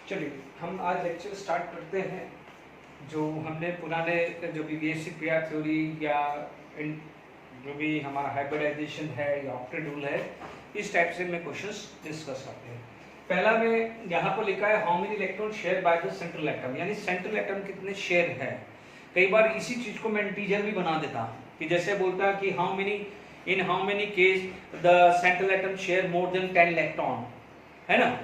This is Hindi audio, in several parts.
चलिए हम आज लेक्चर स्टार्ट करते हैं। जो हमने पुराने जो भी बेसिक पेयर थ्योरी या जो भी हमारा हाइब्रिडाइजेशन है या ऑक्टेट रूल है, इस टाइप से मैं क्वेश्चंस डिस्कस करते हैं। पहला में यहाँ पर लिखा है how many electron share by the central atom, यानी सेंट्रल एटम कितने शेयर है। कई बार इसी चीज को मैं इंटीजर भी बना देता कि जैसे बोलता कि how many case the central atom share more than 10 electron, है ना।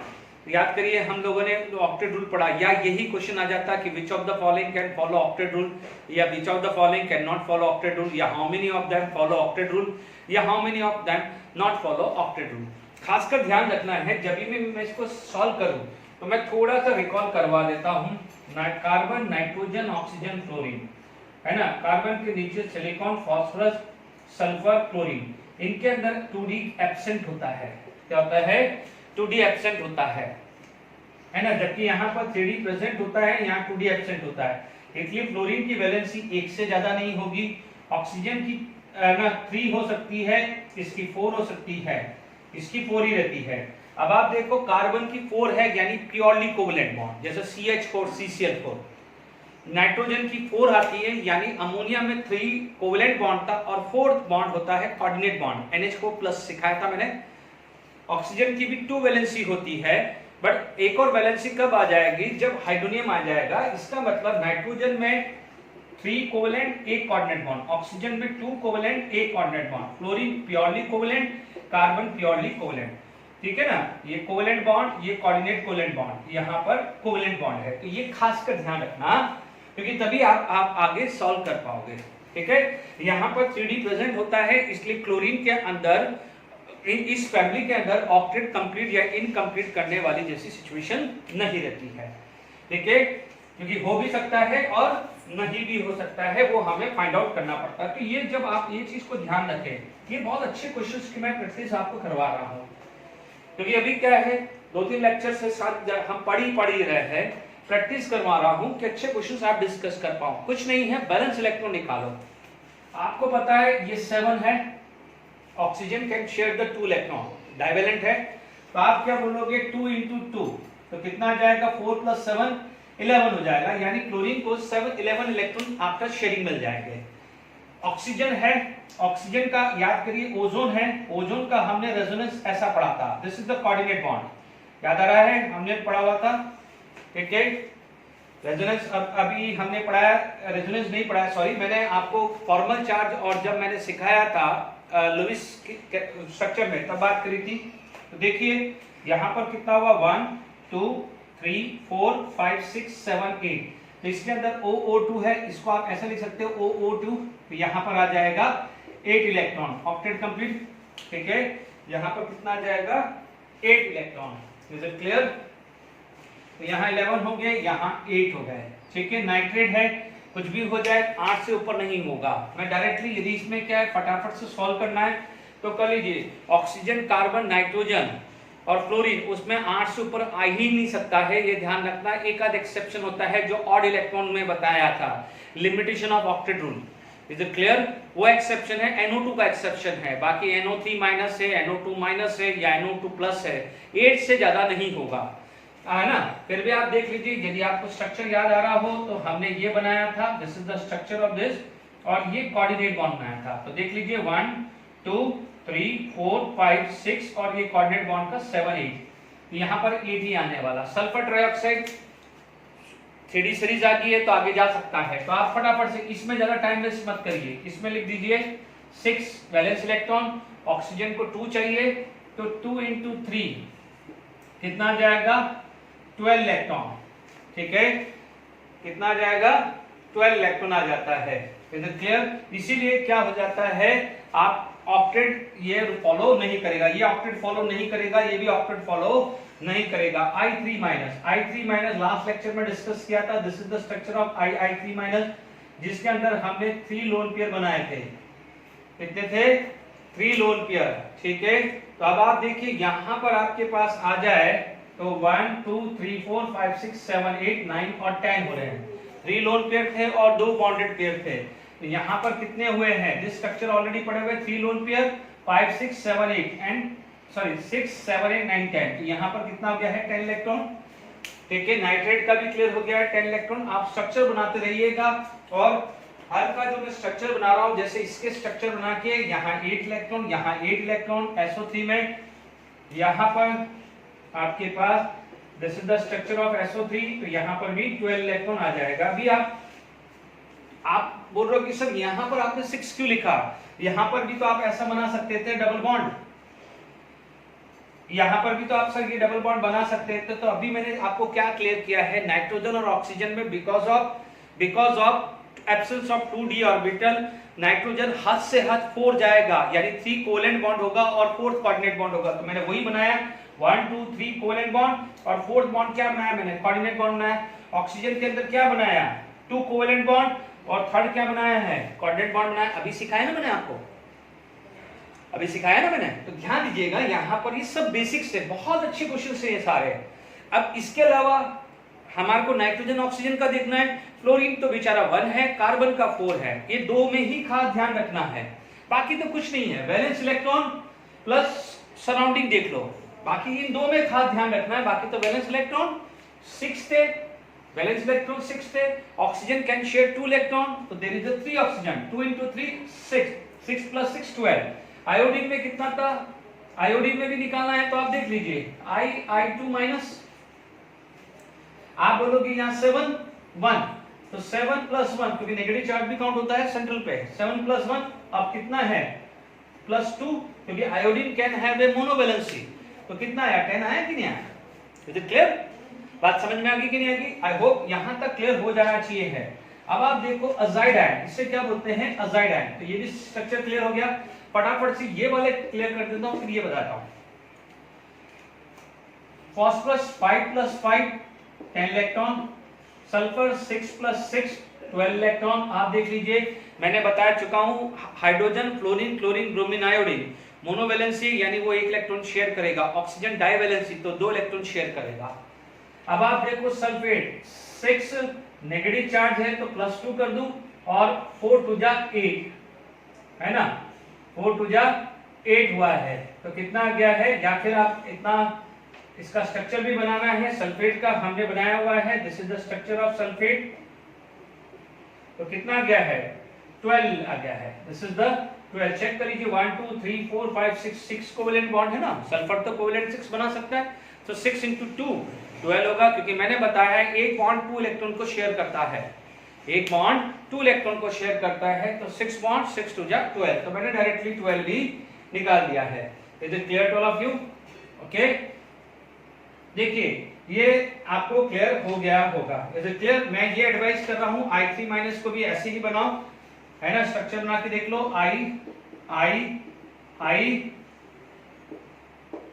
याद करिए हम लोगों ने ऑक्टेट रूल पढ़ा, या यही क्वेश्चन आ जाता कि which of the following can follow octet rule, या which of the following can not follow octet rule, या how many of them follow octet rule, या how many of them not follow octet rule. खासकर ध्यान रखना है जब भी मैं इसको सॉल्व करूं तो मैं थोड़ा सा रिकॉल करवा देता हूं। कार्बन, नाइट्रोजन, ऑक्सीजन, क्लोरीन, है ना। कार्बन के नीचे सिलिकॉन, फास्फोरस, सल्फर, क्लोरीन, इनके अंदर 2d एब्सेंट होता है। क्या होता है? 2d एब्सेंट होता है ना। जबकि यहाँ पर 3d प्रेजेंट होता है, यहाँ 2d एब्सेंट होता है। इसलिए फ्लोरीन की वैलेंसी 1 से ज्यादा नहीं होगी। ऑक्सीजन की ना 3 हो सकती है, इसकी 4 हो सकती है, इसकी 4 ही रहती है। अब आप देखो कार्बन की 4 है, यानी प्योरली कोवेलेंट बॉन्ड, जैसे CH4, CCl4। नाइट्रोजन की 4 आती है, यानी अमोनिया में 3 कोवेलेंट बॉन्ड था और 4th बॉन्ड होता है कोऑर्डिनेट बॉन्ड, NH4+ सिखाया था मैंने। ऑक्सीजन की भी 2 वैलेंसी होती है, बट एक और वैलेंसी कब आ जाएगी? जब हाइड्रोनियम आ जाएगा। इसका मतलब नाइट्रोजन में 3 कोवेलेंट, 1 कोऑर्डिनेट बॉन्ड, ऑक्सीजन में 2 covalent, 1 coordinate bond, fluorine purely covalent, carbon purely covalent. ठीक है ना। ये कोवेलेंट बॉन्ड, ये कोऑर्डिनेट कोवेलेंट बॉन्ड, यहाँ पर कोवेलेंट बॉन्ड है। तो ये खासकर ध्यान रखना, क्योंकि तभी आप आगे सॉल्व कर पाओगे। ठीक है। यहाँ पर 3d प्रेजेंट होता है, इसलिए क्लोरीन के अंदर इस फैमिली के अंदर ऑक्टेट कंप्लीट या इनकम्प्लीट करने वाली जैसी सिचुएशन नहीं रहती है। ठीक है। क्योंकि हो भी सकता है और नहीं भी हो सकता है, वो हमें फाइंड आउट करना पड़ता है। तो ये जब आप ये चीज को ध्यान रखें, ये बहुत अच्छे क्वेश्चंस की मैं प्रैक्टिस आपको करवा रहा हूँ। क्योंकि अभी क्या है, 2-3 लेक्चर से साथ हम पढ़ ही रहे हैं, प्रैक्टिस करवा रहा हूँ कि अच्छे क्वेश्चंस आप डिस्कस कर पाओ। कुछ नहीं है, बैलेंस इलेक्ट्रॉन निकालो। आपको पता है ये 7 है, oxygen can share the 2 electron, divalent है। तो आप क्या बोलोगे? 2 × 2, तो कितना आ जाएगा? 4 + 7 11 हो जाएगा, यानी क्लोरीन को 11 इलेक्ट्रॉन आफ्टर शेयरिंग मिल जाएंगे। ऑक्सीजन है, ऑक्सीजन का याद करिए ओजोन है, ओजोन का हमने रेजोनेंस ऐसा पढ़ा था, this is the coordinate bond, याद आ रहा है? हमने पढ़ा हुआ था। ठीक है। रेजोनेंस अभी हमने पढ़ाया, रेजोनेंस नहीं पढ़ाया, सॉरी, मैंने आपको फॉर्मल चार्ज और जब मैंने सिखाया था लुईस स्ट्रक्चर में तब बात करी थी। तो देखिए यहाँ पर कितना हुआ? 1 2 3 4 5 6 7 8। तो इसके अंदर OO2 है, इसको आप ऐसा लिख सकते हो OO2। तो यहाँ पर आ जाएगा 8 इलेक्ट्रॉन, ऑक्टेट कंप्लीट। ठीक है। यहाँ पर कितना आ जाएगा? 8 इलेक्ट्रॉन। Is it clear? तो यहाँ 11 हो गए, यहाँ 8 हो गए। ठीक है। नाइट्रेट है, कुछ भी हो जाए 8 से ऊपर नहीं होगा। मैं डायरेक्टली, यदि इसमें क्या है फटाफट से सॉल्व करना है तो कर लीजिए। ऑक्सीजन, कार्बन, नाइट्रोजन और फ्लोरीन, उसमें 8 से ऊपर आ ही नहीं सकता है, ये ध्यान रखना। एक आध एक्सेप्शन होता है जो ऑड इलेक्ट्रॉन में बताया था, limitation of octet rule. Is it clear? वो एक्सेप्शन है, NO2 का एक्सेप्शन है। बाकी NO3- है, NO2- है या NO2+ है, 8 से ज्यादा नहीं होगा, है ना। फिर भी आप देख लीजिए, यदि आपको स्ट्रक्चर याद आ रहा हो तो हमने ये बनाया था, this is the structure of this, और ये कोऑर्डिनेट बॉन्ड बनाया था। तो देख लीजिए 1 2 3 4 5 6 और ये कोऑर्डिनेट बॉन्ड का 7 8। यहाँ पर 8 ही आने वाला। सल्फर ट्राइऑक्साइड 3D सीरीज आ गई है तो आगे जा सकता है। तो आप फटाफट से, इसमें ज्यादा टाइम वेस्ट मत करिए, इसमें लिख दीजिए 6 वैलेंस इलेक्ट्रॉन, ऑक्सीजन को 2 चाहिए, तो 2 × 3 कितना आ जाएगा? 12 इलेक्ट्रॉन। ठीक है। कितना आ जाएगा? 12 इलेक्ट्रॉन आ जाता है। Is it clear? इसीलिए क्या हो जाता है, आप ऑक्टेट ये फॉलो नहीं करेगा, ये ऑक्टेट फॉलो नहीं करेगा, ये भी ऑक्टेट फॉलो नहीं करेगा। I3- लास्ट लेक्चर में डिस्कस किया था, this is the structure of I3-, जिसके अंदर हमने 3 लोन पेयर बनाए थे। कितने थे? 3 लोन पेयर। ठीक है। तो अब आप देखिए यहाँ पर आपके पास आ जाए तो 1 2 3 4 5 6 7 8 9 और 10 हो रहे हैं। 3 लोन पेयर थे और 2 बॉन्डेड पेयर थे। तो यहाँ पर कितने हुए हैं? दिस स्ट्रक्चर ऑलरेडी पढ़े हुए, 3 लोन पेयर, 5 6 7 8 एंड 6 7 8 9 10। यहाँ पर कितना हो गया है? 10 इलेक्ट्रॉन। ठीक है, नाइट्रेट का भी क्लियर हो गया है 10 इलेक्ट्रॉन। आप स्ट्रक्चर बनाते रहिएगा और हर का जो मैं स्ट्रक्चर बना रहा हूं, जैसे इसके स्ट्रक्चर बना के यहाँ 8 इलेक्ट्रॉन, यहाँ 8 इलेक्ट्रॉन SO3 में, यहाँ पर आपके पास this is the structure of SO3, तो यहाँ पर भी 12 इलेक्ट्रॉन आ जाएगा। अभी आप बोल रहे हो कि सर यहाँ पर आपने 6 क्यों लिखा, यहाँ पर भी तो आप ऐसा बना सकते थे डबल बॉन्ड, यहाँ पर भी तो आप सर ये डबल बॉन्ड बना सकते थे। तो अभी मैंने आपको क्या क्लियर किया है, नाइट्रोजन और ऑक्सीजन में because of absence of 2d orbital nitrogen हद से हद 4 जाएगा, यानी 3 कोवेलेंट बॉन्ड होगा और 4th कोऑर्डिनेट बॉन्ड होगा। तो मैंने वही बनाया 1 2 3 कोवेलेंट बॉन्ड और 4th बॉन्ड क्या बनाया मैंने, कोऑर्डिनेट बॉन्ड बनाया। ऑक्सीजन के अंदर क्या बनाया, 2 कोवेलेंट बॉन्ड और 3rd क्या बनाया है, कोऑर्डिनेट बॉन्ड बनाया। अभी सिखाया ना मैंने आपको, अभी सिखाया ना मैंने, तो ध्यान दीजिएगा यहाँ पर ये सब बेसिक्स है, बहुत अच्छे क्वेश्चन है ये सारे। अब इसके अलावा हमारे को नाइट्रोजन ऑक्सीजन का देखना है, फ्लोरीन तो बेचारा 1 है, कार्बन का 4 है, ये 2 में ही खास ध्यान रखना है, बाकी तो कुछ नहीं है। वैलेंस इलेक्ट्रॉन प्लस सराउंडिंग देख लो, बाकी इन 2 में खास ध्यान रखना है। बाकी तो वैलेंस इलेक्ट्रॉन 6 थे, वैलेंस इलेक्ट्रॉन 6 थे, ऑक्सीजन कैन शेयर 2 इलेक्ट्रॉन, तो there is a 3 oxygen, 2 into 3 6, 6 plus 6 12। Iodine में कितना था, आयोडीन में भी निकालना है तो आप देख लीजिए I2 माइनस, आप बोलोगे यहाँ 7 1, तो 7 plus 1, क्योंकि नेगेटिव चार्ज भी काउंट होता है सेंट्रल पे, 7 plus 1 अब कितना है +2, क्योंकि आयोडीन कैन हैव ए मोनोवैलेंसी, तो कितना आया 10 आया कि नहीं आया। इज इट क्लियर, बात समझ में आ गई कि नहीं आ गई, आई होप यहां तक क्लियर हो जाना चाहिए है। अब आप देखो अजाइड आयन, इससे क्या बोलते हैं अजाइड आयन, तो ये भी स्ट्रक्चर क्लियर हो गया। फटाफट से ये वाले क्लियर कर देता हूं, फिर ये बताता हूं। Phosphorus 5 plus 5 10 electron, sulphur 6 plus 6 12 electron. आप देख लीजिए मैंने बता चुका हूं, hydrogen fluorine chlorine bromine iodine monovalency यानी वो 1 इलेक्ट्रॉन शेयर करेगा, ऑक्सीजन डाइवैलेंसी तो 2 इलेक्ट्रॉन शेयर करेगा। अब आप देखो सल्फेट 6 नेगेटिव चार्ज है तो +2 कर दूं और 4 2 जा 8 है ना, 4 2 जा 8 हुआ है, तो कितना आ गया है, या फिर आप इतना इसका स्ट्रक्चर भी बनाना है, सल्फेट का हमने बनाया हुआ है, this is the structure of sulphate, तो कितना आ गया है 12 आ गया है, दिस इज द 12। चेक कर लीजिए 1 2 3 4 5 6 कोवेलेंट बॉन्ड है ना, सल्फर तो कोवेलेंट 6 बना सकता है, तो 6 into 2 12 होगा, क्योंकि मैंने बताया है एक बॉन्ड 2 इलेक्ट्रॉन को शेयर करता है, एक बॉन्ड 2 इलेक्ट्रॉन को शेयर करता है, तो 6 बॉन्ड 6 2 जा 12, तो मैंने डायरेक्टली 12 भी निकाल दिया है। Is it clear to all of you, okay. देखिए ये आपको क्लियर हो गया होगा, इज इट क्लियर। मैं ये एडवाइस कर रहा हूं I3 माइनस को भी ऐसे ही बनाओ, है ना, स्ट्रक्चर बना के देख लो, I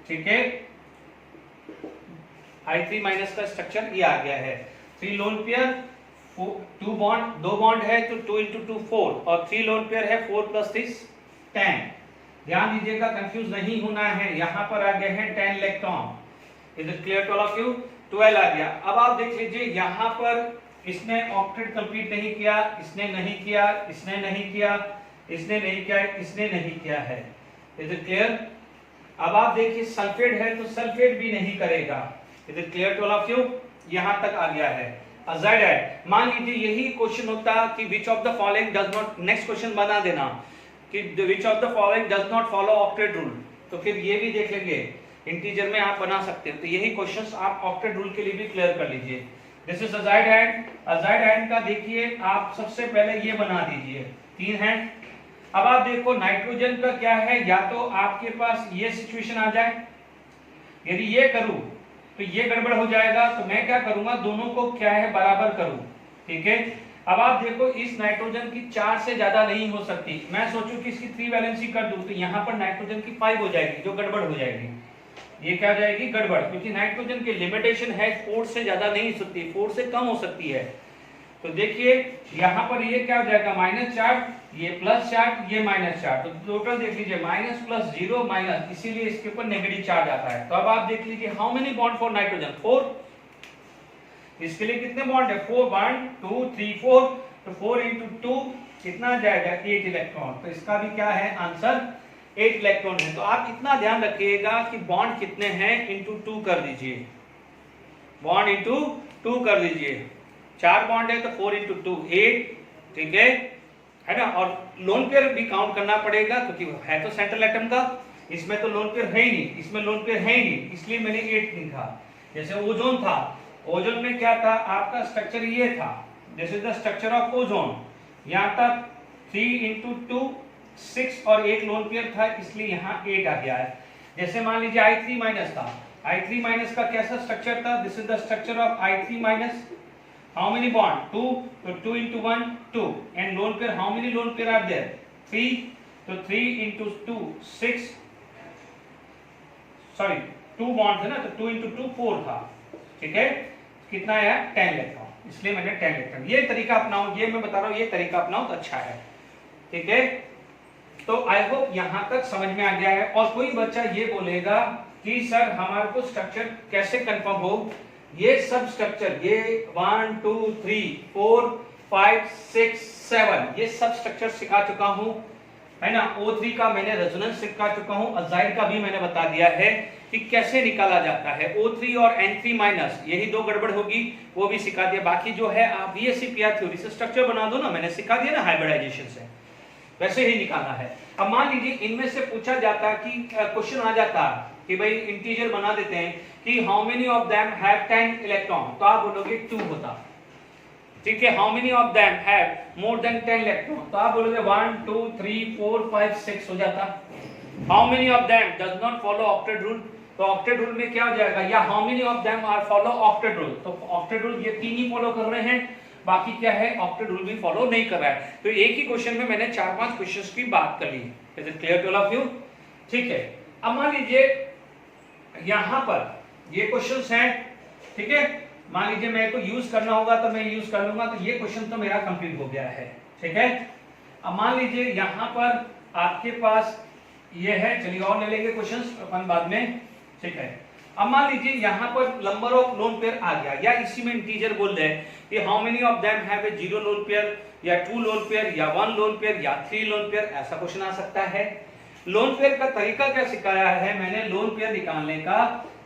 ठीक है, I3 माइनस का स्ट्रक्चर ये आ गया है, 3 लोन पेयर 2 बॉन्ड, 2 बॉन्ड है तो 2 into 2 4 और 3 लोन पेयर है 4 plus 3 10। ध्यान दीजिएगा कंफ्यूज नहीं होना है, यहां पर आ गए हैं 10 electron. Is it clear to all of you, 12 आ गया। अब आप देख लीजिए यहां पर इसने ऑक्टेट कंप्लीट नहीं किया, इसने नहीं किया, इसने नहीं किया, इसने नहीं किया, इसने नहीं किया है। Is it clear. अब आप देखिए सल्फेट है तो सल्फेट भी नहीं करेगा। Is it clear to all of you, यहां तक आ गया है। अजाइड है, मान लीजिए यही क्वेश्चन होता कि which of the following does not, next question बना देना कि which of the following does not follow octet rule, तो फिर ये भी देख लेंगे, इंटीजर में आप बना सकते हैं, तो यही क्वेश्चंस आप ऑक्टेट रूल के लिए भी क्लियर कर लीजिए। This is azide ion, azide ion का देखिए आप सबसे पहले ये बना दीजिए, 3 है। अब आप देखो नाइट्रोजन का क्या है, या तो आपके पास ये सिचुएशन आ जाए, यदि ये करूं तो ये गड़बड़ हो जाएगा, तो मैं क्या करूंगा दोनों को क्या है बराबर करूं, ठीक है। अब आप देखो इस नाइट्रोजन की 4 से ज्यादा नहीं हो सकती, मैं सोचूं कि इसकी 3 वैलेंसी कर दूं तो यहाँ पर नाइट्रोजन की 5 हो जाएगी, जो गड़बड़ हो जाएगी, ये क्या हो जाएगी गड़बड़, क्योंकि नाइट्रोजन की लिमिटेशन है 4 से ज्यादा नहीं हो सकती, 4 से कम हो सकती है। तो देखिए यहाँ पर ये क्या हो जाएगा -4, ये +4, ये -4, तो टोटल देख लीजिए माइनस प्लस 0 माइनस, इसीलिए इसके ऊपर नेगेटिव चार्ज आता है। तो अब आप देख लीजिए how many bond for nitrogen 4, इसके लिए कितने बॉन्ड है 4, 1 2 3 4, तो 4 into 2 कितना आ जाएगा 8 इलेक्ट्रॉन, तो इसका भी क्या है आंसर 8 इलेक्ट्रॉन है। तो आप इतना ध्यान रखिएगा कि बॉन्ड कितने हैं into 2 कर दीजिए, बॉन्ड इंटू 2 कर दीजिए, 4 बॉन्ड है तो 4 इंटू 2 8, ठीक है ना। और लोन पेयर भी काउंट करना पड़ेगा क्योंकि है तो सेंट्रल एटम का, इसमें तो लोन पेयर है ही नहीं, इसमें लोन पेयर है ही नहीं, इसलिए मैंने 8 लिखा। जैसे ओजोन था, ओजोन में क्या था आपका स्ट्रक्चर ये था, this is the structure of ozone, यहाँ तक 3 इंटू 2 6 और एक लोन पेयर था, इसलिए यहाँ 8 आ गया है। जैसे मान लीजिए I3 माइनस था, I3 माइनस का कैसा स्ट्रक्चर था, this is the structure of I3 minus, how many bond 2, तो 2 into 1 2, and lone pair how many lone pair are there 3, तो 3 into 2 6, सॉरी 2 बॉन्ड थे ना, तो 2 into 2 4 था, ठीक है। कितना आया 10 लिखा हूं, इसलिए मैंने 10 लिखा। ये तरीका अपनाओ, ये मैं बता रहा हूं, ये तरीका अपनाओ तो अच्छा है, ठीक है। तो आई होप यहां तक समझ में आ गया है। और कोई बच्चा ये बोलेगा कि सर हमारे को स्ट्रक्चर कैसे कंफर्म हो, ये सब स्ट्रक्चर, ये 1 2 3 4 5 6 7 ये सब स्ट्रक्चर सिखा चुका हूं, है ना। O3 का मैंने रेजोनेंस सिखा चुका हूं, अजाइड का भी मैंने बता दिया है कि कैसे निकाला जाता है। O3 और N3 माइनस, यही दो गड़बड़ होगी, वो भी सिखा दिया। बाकी जो है आप VSEPR थ्योरी से स्ट्रक्चर बना दो ना, मैंने सिखा दिया ना हाइब्रिडाइजेशन से, वैसे ही निकालना है। अब मान लीजिए इनमें से पूछा जाता कि क्वेश्चन आ जाता कि भाई इंटीजर बना देते हैं कि how many of them have 10 electron, तो आप बोलोगे 2 होता, ठीक है। How many of them have more than 10 electron, तो आप बोलोगे 1 2 3 4 5 6 हो जाता। How many of them does not follow octet rule, तो ऑक्टेट रूल में क्या हो जाएगा, या how many of them are follow octet rule, तो ऑक्टेट रूल ये 3 ही फॉलो कर रहे हैं, बाकी क्या है ऑक्टेट रूल भी फॉलो नहीं कर रहा है। तो एक ही क्वेश्चन में मैंने 4-5 क्वेश्चंस की बात कर ली। Is it clear to all of you, ठीक है। अब मान लीजिए यहां पर ये क्वेश्चंस हैं, ठीक है। मान लीजिए मेरे को यूज करना होगा तो मैं यूज कर लूंगा, तो ये क्वेश्चन तो मेरा कंप्लीट हो गया है, ठीक है। अब मान लीजिए यहां पर आपके पास ये है, चलिए और ले लेंगे क्वेश्चंस अपन बाद में, ठीक है। अब मान लीजिए यहां पर नंबर ऑफ लोन पेयर आ गया, या इसी में इंटीजर बोल रहे हैं कि how many of them have a 0 lone pair, या 2 लोन पेयर, या 1 लोन पेयर, या 3 लोन पेयर, ऐसा क्वेश्चन आ सकता है। लोन पेयर का तरीका क्या सिखाया है मैंने, लोन पेयर निकालने का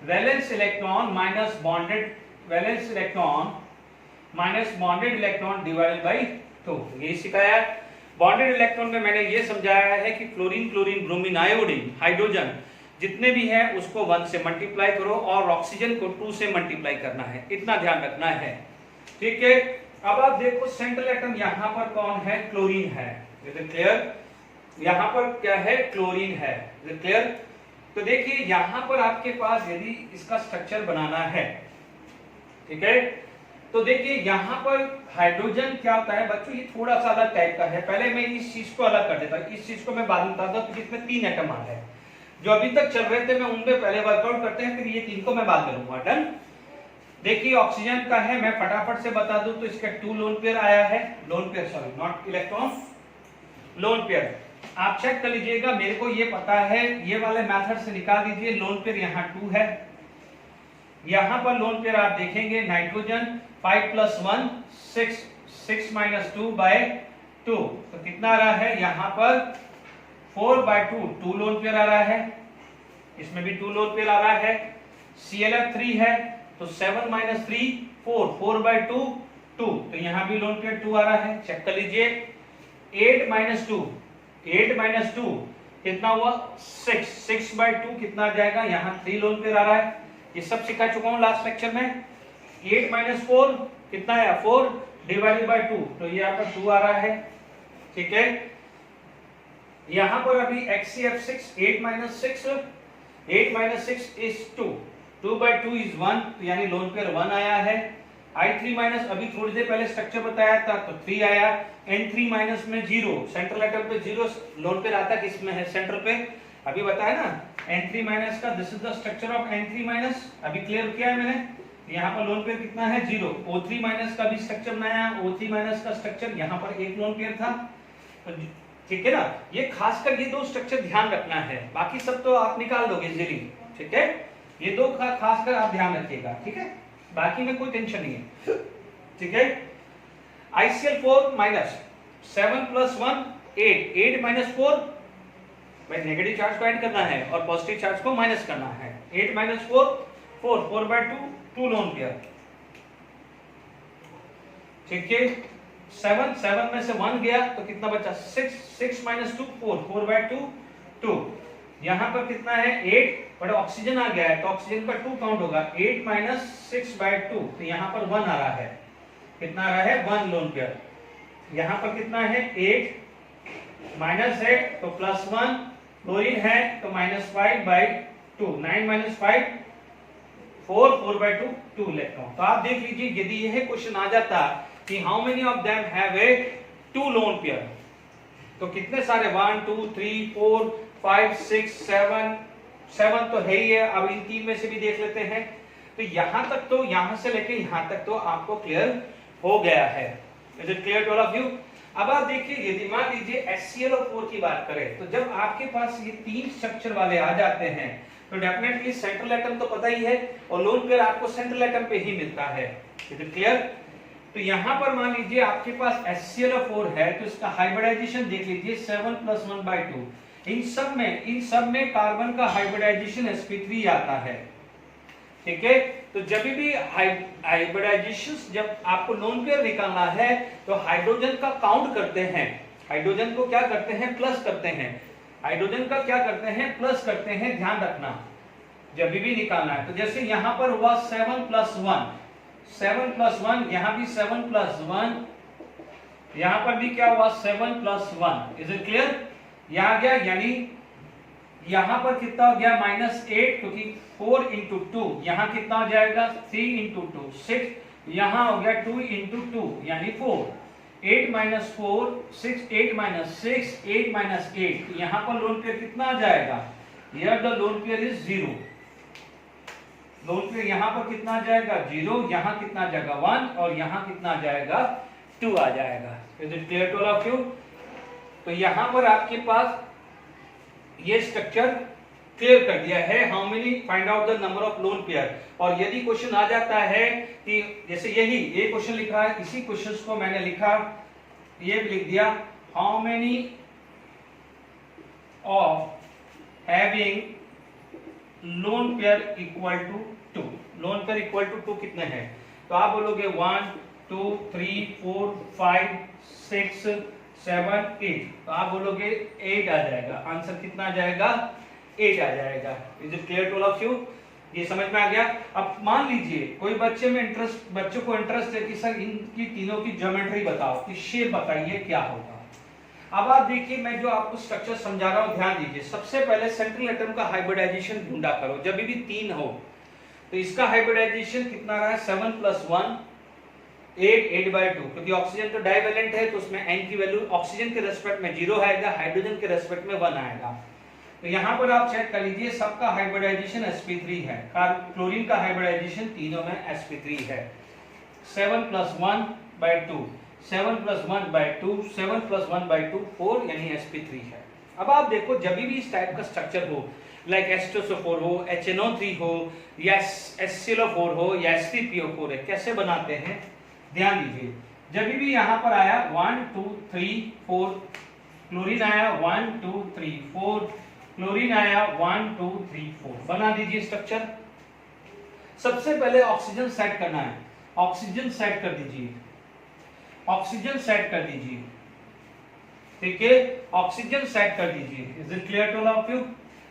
valence electron minus bonded, valence electron minus bonded electron divided by 2, ये सिखाया है। बॉन्डेड इलेक्ट्रॉन में मैंने ये समझाया है कि chlorine chlorine bromine iodine hydrogen जितने भी है उसको 1 से मल्टीप्लाई करो और ऑक्सीजन को 2 से मल्टीप्लाई करना है, इतना ध्यान रखना है, ठीक है। अब आप देखो सेंट्रल एटम यहां पर कौन है, क्लोरीन है, इज इट क्लियर। यहां पर क्या है, क्लोरीन है, इज इट क्लियर। तो देखिए यहां पर आपके पास यदि इसका स्ट्रक्चर बनाना है, ठीक है, तो देखिए यहां पर हाइड्रोजन क्या होता है बच्चों, ये थोड़ा सा अलग टाइप का है। पहले मैं इस चीज को अलग कर देता हूं, इस चीज को मैं बाद में बताता हूं, जिसमें 3 एटम आ रहे हैं, जो अभी तक चल रहे थे मैं उनपे पहले वर्कआउट करते हैं, फिर ये 3 को मैं बाद में लूंगा, डन। देखिए ऑक्सीजन का है, मैं फटाफट से बता दूं तो इसका 2 लोन पेयर आया है, lone pair sorry not electron, lone pair. आप चेक कर लीजिएगा, मेरे को ये पता है, ये वाले मेथड से निकाल दीजिए। लोन पेयर यहाँ 2 है, यहां पर लोन पेयर आप देखेंगे नाइट्रोजन 5 + 1 6 6 - 2 / 2, तो कितना आ रहा है यहाँ पर 4/2, 2 लोन पेयर आ रहा है, इसमें भी 2 लोन पेयर आ रहा है। ClF3 है तो 7 - 3 4, 4/2 2, तो यहाँ भी लोन पेयर 2 आ रहा है, चेक कर लीजिए। 8 - 2 कितना हुआ 6, 6/2 कितना आ जाएगा, यहाँ 3 लोन पेयर आ रहा है, ये सब सिखा चुका हूं लास्ट लेक्चर में। 8 - 4 कितना है 4 / 2, तो ये आपका 2 आ रहा है, ठीक है। यहां पर अभी HCF6 8 - 6 इज 2, 2/2 इज 1, तो यानी लोन पेयर 1 आया है। I3- अभी थोड़ी देर पहले स्ट्रक्चर बताया था तो 3 आया। N3- में 0, सेंट्रल एटम पे 0 लोन पेयर आता, किसमें है सेंट्रल पे, अभी बताया ना N3- का, this is the structure of N3-, अभी क्लियर किया है मैंने। यहाँ पर लोन पेयर कितना है 0। O3- का भी स्ट्रक्चर बनाया, O3- का स्ट्रक्चर यहाँ पर 1 लोन पेयर था, तो ठीक है ना। ये खासकर ये 2 स्ट्रक्चर ध्यान रखना है, बाकी सब तो आप निकाल दोगे इजीली, ठीक है। ये 2 खासकर आप ध्यान रखिएगा, ठीक है, बाकी में कोई टेंशन नहीं है, ठीक है। ICl4- 7 + 1 8, 8 - 4, भाई नेगेटिव चार्ज को ऐड करना है और पॉजिटिव चार्ज को माइनस करना है। 8 - 4 4, 4/2 2 लोन पेयर, ठीक है। 7 में से 1 गया तो कितना बचा 6 माइनस 2 4 बाय 2 2। यहाँ पर कितना है 8, बट ऑक्सीजन आ गया है तो ऑक्सीजन का 2 काउंट होगा। 8 माइनस 6 बाय 2 तो यहाँ पर 1 आ रहा है। कितना आ रहा है 1 लोन पेयर। यहाँ पर कितना है 8 माइनस है तो प्लस 1, क्लोरीन है तो माइनस 5 बाय 2। 9 माइनस 5 4 बाय 2 2 लेता हूं। तो आप देख लीजिए यदि यह क्वेश्चन आ जाता कि how many of them have a 2 lone pair, तो कितने सारे 1 2 3 4 5 6 7 तो है ही है। अब इन 3 में से भी देख लेते हैं। तो यहां तक तो यहां से लेके यहां तक तो आपको क्लियर हो गया है। Is it clear to all of you? अब आप देखिए यदि मान लीजिए HClO4 की बात करें तो जब आपके पास ये 3 स्ट्रक्चर वाले आ जाते हैं तो डेफिनेटली सेंट्रल एटम तो पता ही है और लोन पेयर आपको सेंट्रल एटम पे ही मिलता है। Is it clear? तो यहां पर मान लीजिए आपके पास HClO4 है तो इसका हाइब्रिडाइजेशन देख लीजिए 7 + 1 / 2। इन सब में कार्बन का हाइब्रिडाइजेशन sp3 आता है, ठीक है। तो जब भी हाइब्रिडाइजेशन जब आपको लोन पेयर निकालना है तो हाइड्रोजन का काउंट करते हैं। हाइड्रोजन को क्या करते हैं प्लस करते हैं। हाइड्रोजन का क्या करते हैं प्लस करते हैं, ध्यान रखना जब भी निकालना है। तो जैसे यहां पर हुआ 7 + 1 7 + 1, यहां भी 7 + 1, यहां पर भी क्या हुआ 7 + 1। Is it clear? यहां गया यानी यहां पर कितना हो गया -8 क्योंकि 4 × 2, यहां कितना हो जाएगा 3 × 2 6, यहां हो गया 2 × 2 यानी 4। 8 - 4 6 8 - 6 8 - 8, यहां पर लोन पेयर कितना आ जाएगा, here the lone pair is 0। Lone pair यहां पर कितना आ जाएगा 0, यहां कितना आ जाएगा 1 और यहां कितना आ जाएगा 2 आ जाएगा। Is it clear to all of you? तो यहां पर आपके पास ये स्ट्रक्चर क्लियर कर दिया है। How many find out the number of lone pair. और यदि क्वेश्चन आ जाता है कि जैसे ये क्वेश्चन लिख रहा है, इसी क्वेश्चन को मैंने लिखा ये लिख दिया how many of having lone pair equal to 2। Lone pair equal to 2 कितने हैं? तो आप बोलोगे 1 2 3 4 5 6 7 8, तो आप बोलोगे 8 आ जाएगा। आंसर कितना आ जाएगा 8 आ जाएगा। Is it clear to all of you? ये समझ में आ गया? अब मान लीजिए कोई बच्चों को इंटरेस्ट है कि सर इनकी तीनों की ज्योमेट्री बताओ, कि शेप बताइए क्या होगा। अब आप देखिए मैं जो आपको स्ट्रक्चर समझा रहा हूं ध्यान दीजिए। सबसे पहले सेंट्रल एटम का हाइब्रिडाइजेशन ढूंढा करो जब भी 3 हो। तो इसका हाइब्रिडाइजेशन कितना रहा है 7 + 1 8 / 2, क्योंकि ऑक्सीजन तो डाइवेलेंट है तो उसमें n की वैल्यू ऑक्सीजन के रेस्पेक्ट में 0 आएगा, हाइड्रोजन के रेस्पेक्ट में 1 आएगा। तो यहां पर आप चेक कर लीजिए सबका हाइब्रिडाइजेशन sp3 है। क्लोरीन का हाइब्रिडाइजेशन तीनों में sp3 है। 7 + 1 / 2 7 + 1 / 2 7 + 1 / 2 4 यानी sp3 है। अब आप देखो जब भी इस टाइप का स्ट्रक्चर हो लाइक H2SO4 हो, HNO3 हो या HClO4 हो या sp3O4 है, कैसे बनाते हैं ध्यान दीजिए। जब भी यहां पर आया 1 2 3 4, क्लोरीन आया 1 2 3 4, क्लोरीन आया 1 2 3 4, बना दीजिए स्ट्रक्चर। सबसे पहले ऑक्सीजन सेट करना है। ऑक्सीजन सेट कर दीजिए, ऑक्सीजन सेट कर दीजिए, ठीक है। ऑक्सीजन सेट कर दीजिए। Is it clear to all of you?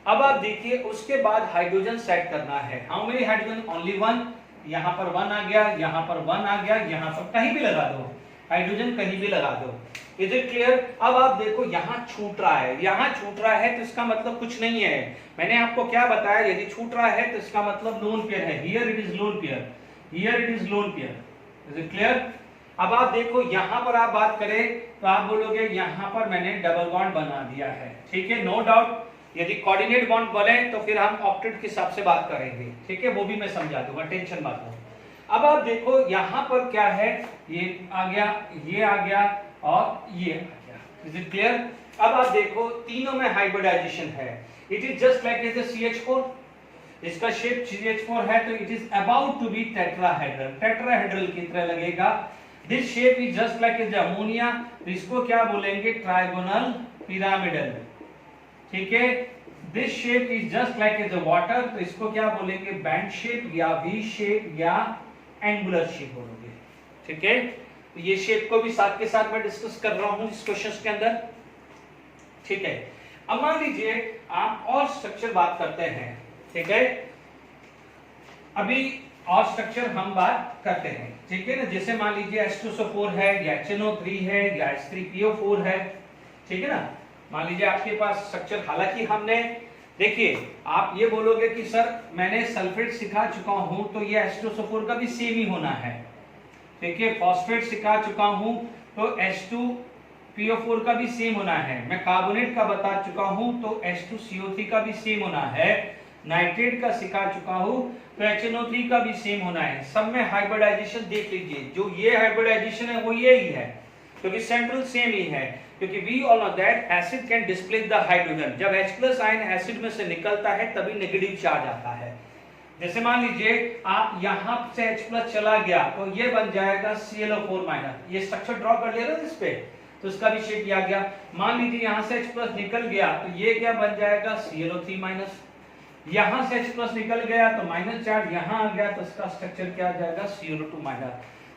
अब आप देखिए उसके बाद हाइड्रोजन सेट करना है। How many hydrogen? ओनली 1। यहां पर 1 आ गया, यहां पर 1 आ गया, यहां पर कहीं भी लगा दो हाइड्रोजन, कहीं भी लगा दो। Is it clear? अब आप देखो यहां छूट रहा है, यहां छूट रहा है तो इसका मतलब कुछ नहीं है। मैंने आपको क्या बताया, यदि छूट रहा है तो इसका मतलब लोन पेयर है। Here it is lone pair, here it is lone pair. Is it clear? अब आप देखो यहां पर आप बात करें तो आप बोलोगे यहां पर मैंने डबल बॉन्ड बना दिया है, ठीक है, नो डाउट। यदि कोऑर्डिनेट बॉन्ड बोले तो फिर हम ऑक्टेट के हिसाब से बात करेंगे, ठीक है, वो भी मैं समझा दूंगा, टेंशन मत लो। अब आप देखो यहां पर क्या है, ये आ गया, ये आ गया और ये आ गया। Is it clear? अब आप देखो तीनों में हाइब्रिडाइजेशन है। It is just like as CH4, इसका शेप CH4 है तो it is about to be tetrahedral, tetrahedral की तरह लगेगा। This shape is just like as ammonia, इसको क्या बोलेंगे ट्राइगोनल पिरामिडल, ठीक है। This shape is just like the water, तो इसको क्या बोलेंगे, बैंड शेप या वी शेप या एंगुलर शेप बोलोगे, ठीक है। तो ये शेप को भी साथ के साथ मैं डिस्कस कर रहा हूं इस क्वेश्चन के अंदर, ठीक है। अब मान लीजिए आप और स्ट्रक्चर बात करते हैं, ठीक है। अभी और स्ट्रक्चर हम बात करते हैं, ठीक है ना। जैसे मान लीजिए H2SO4 है या HNO3 है या H3PO4 है, ठीक है ना। मान लीजिए आपके पास स्ट्रक्चर, हालांकि हमने, देखिए आप ये बोलोगे कि सर मैंने सल्फेट सिखा चुका हूं तो ये H2SO4 का भी सेम ही होना है, ठीक है। फॉस्फेट सिखा चुका हूं तो H2PO4 का भी सेम होना है। मैं कार्बोनेट का बता चुका हूं तो H2CO3 का भी सेम होना है। नाइट्रेट का सिखा चुका हूं तो HNO3 का भी सेम होना है। सब में हाइब्रिडाइजेशन देख लीजिए, जो ये हाइब्रिडाइजेशन है वो ये ही है, क्योंकि सेंट्रल सेम ही है, क्योंकि we all know that acid can displace the hydrogen. जब H+ आयन एसिड में से निकलता है तभी नेगेटिव चार्ज आता है। जैसे मान लीजिए आप यहां से H+ चला गया तो ये बन जाएगा ClO4-। ये स्ट्रक्चर ड्रॉ कर लिया ना इस पे, तो इसका भी शेप आ गया। मान लीजिए यहां से H+ निकल गया तो ये क्या बन जाएगा, ClO3-। यहां से H+ निकल गया तो माइनस चार्ज यहां आ गया तो इसका स्ट्रक्चर क्या आ जाएगा, Cl2-।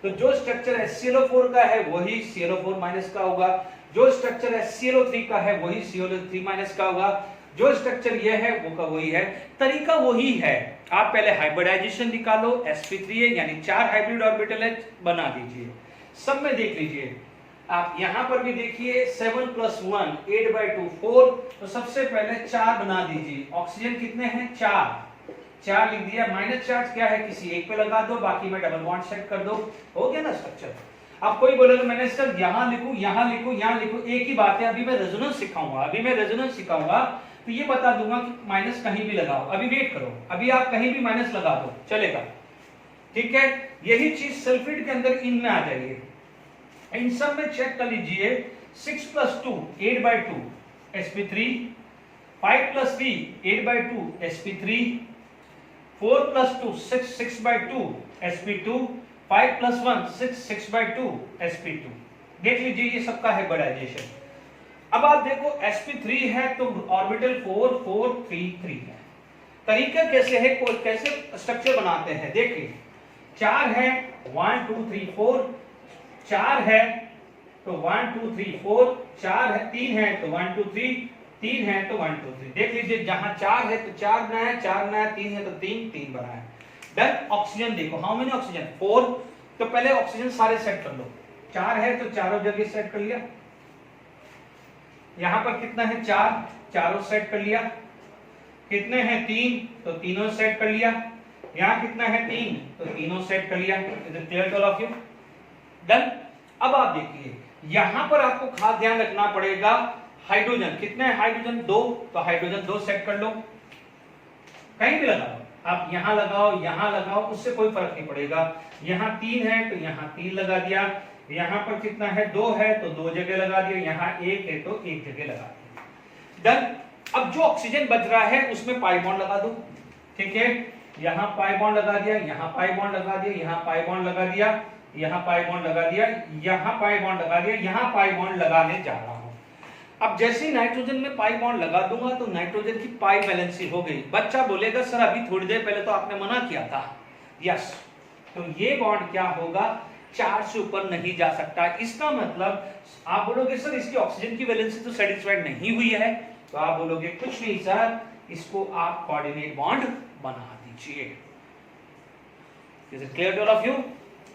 तो जो स्ट्रक्चर HClO4 का है वही ClO4- का होगा, जो स्ट्रक्चर HClO3 का है वही ClO3- का होगा, जो स्ट्रक्चर ये है वो का वही है। तरीका वही है, आप पहले हाइब्रिडाइजेशन निकालो, sp3 यानी 4 हाइब्रिड ऑर्बिटल है बना दीजिए। सब में देख लीजिए, आप यहां पर भी देखिए 7 + 1 8/2 4, तो सबसे पहले 4 बना दीजिए। ऑक्सीजन कितने हैं, 4 लिख दिया। माइनस चार्ज क्या है, किसी एक पे लगा दो, बाकी में डबल बॉन्ड सेट कर दो, हो गया ना स्ट्रक्चर। अब कोई बोलेगा मैंने सर यहां लिखूं, यहां लिखूं, यहां लिखूं, एक ही बात है। अभी मैं रेजोनेंस सिखाऊंगा तो ये बता दूंगा कि माइनस कहीं भी लगाओ, अभी वेट करो, अभी आप कहीं भी माइनस लगा दो चलेगा, ठीक है। यही चीज सल्फेट के अंदर इनमें आ जाइए, इन सब में चेक कर लीजिए। 6 + 2 8/2 sp3, 5 + 3 8/2 sp3, 4 + 2 6/2 sp2, 5 + 1 6/2 sp2। देख लीजिए ये सबका हाइब्रिडाइजेशन। अब आप देखो sp3 है तो ऑर्बिटल 4 4 3 3 है। तरीका कैसे है, कैसे स्ट्रक्चर बनाते हैं, देखिए 4 है 1 2 3 4, 4 है तो 1 2 3 4, 4 है 3 है तो 1 2 3, 3 है तो 1 2 3। देख लीजिए जहां 4 है तो 4 बना है, 4 बना है, 3 है तो 3 बना है। डन। ऑक्सीजन देखो, हाउ मेनी ऑक्सीजन, 4, तो पहले ऑक्सीजन सारे सेट कर लो। 4 है तो चारों जगह सेट कर लिया। यहां पर कितना है, 4, चारों सेट कर लिया। कितने हैं, 3, तो तीनों सेट कर लिया। यहां कितना है, 3, तो तीनों सेट कर लिया। Is it clear to all of you? Done. अब आप देखिए यहां पर आपको खास ध्यान रखना पड़ेगा, हाइड्रोजन कितने हैं, हाइड्रोजन 2, तो हाइड्रोजन 2 सेट कर लो। कहीं भी लगाओ, आप यहां लगाओ, उससे कोई फर्क नहीं पड़ेगा। यहां 3 है तो यहां 3 लगा दिया। यहां पर कितना है, 2 है तो 2 जगह लगा दिया। यहां 1 है तो 1 जगह लगा दिया। डन। अब जो ऑक्सीजन बच रहा है उसमें पाई बॉन्ड लगा दो, ठीक है। यहां पाई बॉन्ड लगा दिया, यहां पाई बॉन्ड लगा दिया, यहां पाई बॉन्ड लगा दिया, यहां पाई बॉन्ड लगा दिया, यहां पाई बॉन्ड लगा दिया, यहां पाई बॉन्ड लगाने जा रहा हूं। अब जैसे ही नाइट्रोजन में पाई बॉन्ड लगा दूंगा तो नाइट्रोजन की पाई वैलेंसी हो गई। बच्चा बोलेगा सर अभी थोड़ी देर पहले तो आपने मना किया था। यस, तो ये बॉन्ड क्या होगा, 4 से ऊपर नहीं जा सकता। इसका मतलब आप बोलोगे सर इसकी ऑक्सीजन की वैलेंसी तो सेटिस्फाइड नहीं हुई है, तो आप बोलोगे कुछ नहीं सर, इसको आप कोऑर्डिनेट बॉन्ड बना दीजिए। Is it clear to all of you?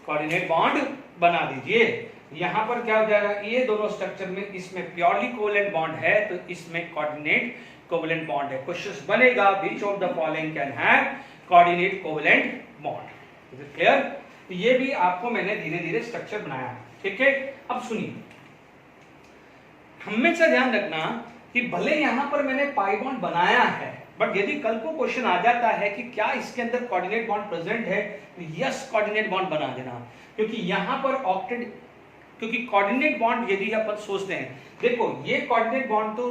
Coordinate bond बना दीजिए। यहां पर क्या हो जाएगा, ये दोनों स्ट्रक्चर में इसमें प्योरली कोवेलेंट बॉन्ड है तो इसमें कोऑर्डिनेट कोवेलेंट बॉन्ड है। क्वेश्चन बनेगा which of the following can have coordinate covalent bond. Is it clear? तो ये भी आपको मैंने धीरे धीरे स्ट्रक्चर बनाया, ठीक है। अब सुनिए, हमेशा ध्यान रखना कि भले यहां पर मैंने पाई बॉन्ड बनाया है, बट यदि कल को क्वेश्चन आ जाता है कि क्या इसके अंदर कोऑर्डिनेट बॉन्ड प्रेजेंट है, तो यस कोऑर्डिनेट बॉन्ड बना देना। क्योंकि यहां पर ऑक्टेट, क्योंकि कोऑर्डिनेट बॉन्ड यदि अपन सोचते हैं, देखो ये कोऑर्डिनेट बॉन्ड तो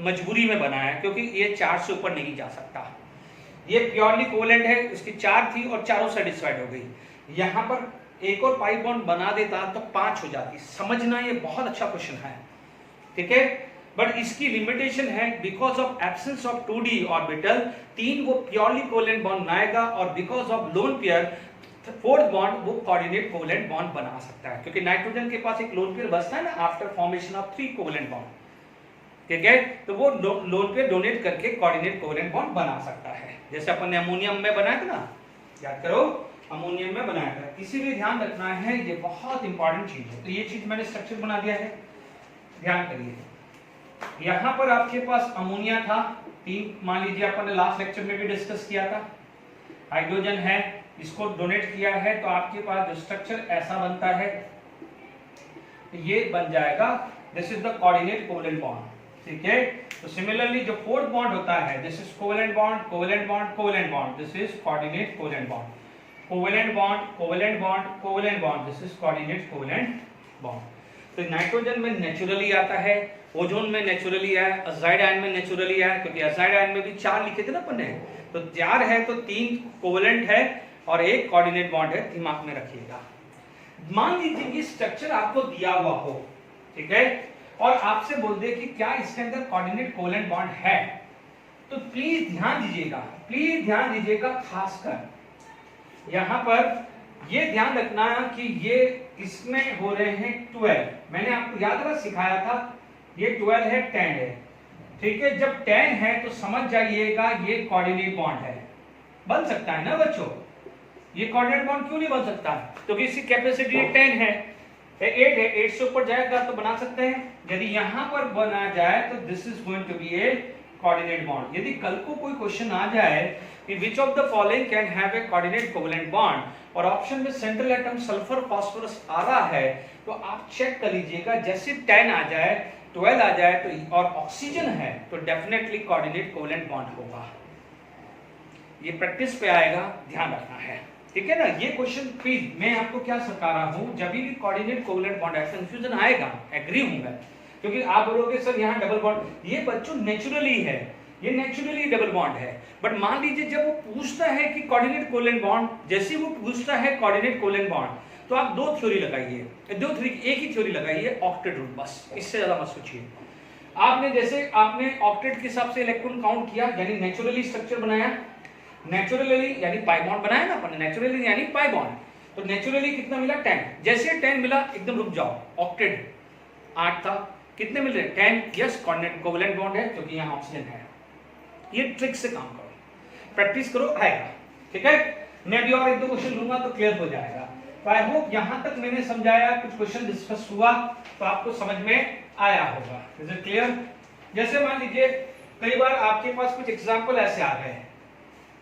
मजबूरी में बना है क्योंकि ये 4 से ऊपर नहीं जा सकता। ये प्योरली कोवेलेंट है, इसकी 4 थी और चारों सेटिस्फाइड हो गई। यहां पर एक और पाई बॉन्ड बना देता तो 5 हो जाती। समझना, ये बहुत अच्छा क्वेश्चन है, ठीक है। बट इसकी लिमिटेशन है, because of absence of 2d orbital 3 वो प्योरली कोवेलेंट बॉन्ड बनाएगा, और because of lone pair fourth bond वो कोऑर्डिनेट कोवेलेंट बॉन्ड बना सकता है, क्योंकि नाइट्रोजन के पास एक लोन पेयर बचता है ना after formation of 3 covalent bond, ठीक है, तो वो लोन पेयर डोनेट करके कोऑर्डिनेट कोवेलेंट बॉन्ड बना सकता है, जैसे अपन ने अमोनियम में बनाया था ना, याद करो अमोनियम में बनाया था। इसीलिए ध्यान रखना है, ये बहुत इंपॉर्टेंट चीज है। तो ये चीज मैंने स्ट्रक्चर बना दिया है, ध्यान करिए। यहां पर आपके पास अमोनिया था 3, मान लीजिए अपन ने लास्ट लेक्चर में भी डिस्कस किया था, हाइड्रोजन है, इसको डोनेट किया है, तो आपके पास जो स्ट्रक्चर ऐसा बनता है, ये बन जाएगा, this is the coordinate covalent bond, ठीक है। तो सिमिलरली जो फोर्थ बॉन्ड होता है, this is covalent bond, covalent bond, covalent bond, this is coordinate covalent bond, covalent bond, covalent bond, covalent bond, this is coordinate covalent bond. तो नाइट्रोजन में नेचुरली आता है, ओजोन में नेचुरली है, अजाइड आयन में नेचुरली है, क्योंकि अजाइड आयन में भी 4 लिखे थे ना अपन ने, तो 4 है तो 3 कोवेलेंट है और 1 कोऑर्डिनेट बॉन्ड है, दिमाग में रखिएगा। मान लीजिए ये स्ट्रक्चर आपको दिया हुआ हो, ठीक है, और आपसे बोल दे कि क्या इसके अंदर कोऑर्डिनेट कोवेलेंट बॉन्ड है, तो प्लीज ध्यान दीजिएगा, खासकर यहां पर ये ध्यान रखना कि ये इसमें हो रहे हैं 12, मैंने आपको याद रहा सिखाया था, ये 12 है, 10 है, ठीक है। जब 10 है तो समझ जाइएगा ये कोऑर्डिनेट बॉन्ड है, बन सकता है ना बच्चों, ये कोऑर्डिनेट बॉन्ड क्यों नहीं बन सकता, क्योंकि इसकी कैपेसिटी 10 है, 8 है, 8 से ऊपर जाएगा तो बना सकते हैं। यदि यहां पर बना जाए तो this is going to be a coordinate bond. यदि कल को कोई क्वेश्चन आ जाए कि which of the following can have a coordinate covalent bond, और ऑप्शन में सेंट्रल एटम सल्फर फास्फोरस आ रहा है, तो आप चेक कर लीजिएगा, जैसे 10 आ जाए, 12 आ जाए तो और ऑक्सीजन है तो डेफिनेटली कोऑर्डिनेट कोवेलेंट बॉन्ड होगा। ये प्रैक्टिस पे आएगा, ध्यान रखना है, ठीक है ना। ये क्वेश्चन प्लीज मैं आपको क्या सिखा रहा हूं, जब भी कोऑर्डिनेट कोवेलेंट बॉन्ड है कंफ्यूजन आएगा, एग्री हूंगा, क्योंकि आप बोलोगे सर यहाँ डबल बॉन्ड, ये बच्चों नेचुरली है, ये नेचुरली डबल बॉन्ड है, बट मान लीजिए जब वो पूछता है कि कोऑर्डिनेट कोवेलेंट बॉन्ड, जैसे वो पूछता है कोऑर्डिनेट कोवेलेंट बॉन्ड, तो आप 2 थ्योरी लगाइए, एक ही थ्योरी लगाइए, ऑक्टेट रूल, बस, इससे ज्यादा मत सोचिए। आपने ऑक्टेट के हिसाब से इलेक्ट्रॉन काउंट किया, यानी नेचुरली स्ट्रक्चर बनाया, नेचुरली यानी पाई बॉन्ड बनाया ना अपन ने, नेचुरली यानी पाई बॉन्ड, तो नेचुरली कितना मिला 10, जैसे 10 मिला एकदम रुक जाओ, ऑक्टेट 8 था, कितने मिल रहे 10, यस कोऑर्डिनेट कोवेलेंट बॉन्ड है क्योंकि यहाँ ऑक्सीजन है। ये ट्रिक से काम करो, प्रैक्टिस करो, आएगा, ठीक है। मैं भी और 1-2 क्वेश्चन लूंगा तो क्लियर हो जाएगा। तो आई होप यहां तक मैंने समझाया, कुछ क्वेश्चन डिस्कस हुआ तो आपको समझ में आया होगा, इज इट क्लियर। जैसे मान लीजिए कई बार आपके पास कुछ एग्जांपल ऐसे आ गए,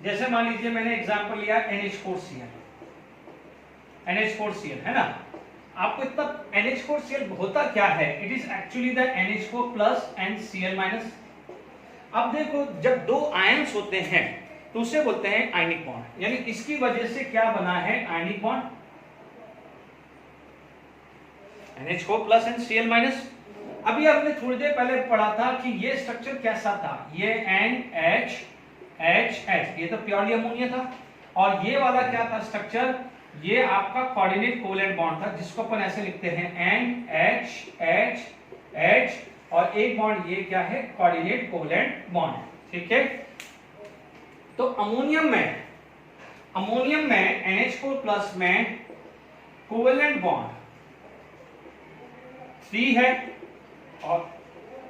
जैसे मान लीजिए मैंने एग्जांपल लिया NH4Cl है ना, आपको इतना NH4Cl होता क्या है, it is actually the NH4 plus and Cl minus. अब देखो जब 2 आयंस होते हैं तो उसे बोलते हैं आयनिक बॉन्ड, यानी इसकी वजह से क्या बना है ionic bond, NH4 plus and Cl minus. अभी आपने थोड़ी देर पहले पढ़ा था कि ये स्ट्रक्चर कैसा था, ये NH, ये तो प्योरली अमोनिया था, और ये वाला क्या था स्ट्रक्चर, ये आपका कोऑर्डिनेट कोवेलेंट बॉन्ड था, जिसको अपन ऐसे लिखते हैं NH, और एक बॉन्ड ये क्या है कोऑर्डिनेट कोवेलेंट बॉन्ड, ठीक है। तो अमोनियम में NH4 प्लस में कोवेलेंट बॉन्ड 3 है और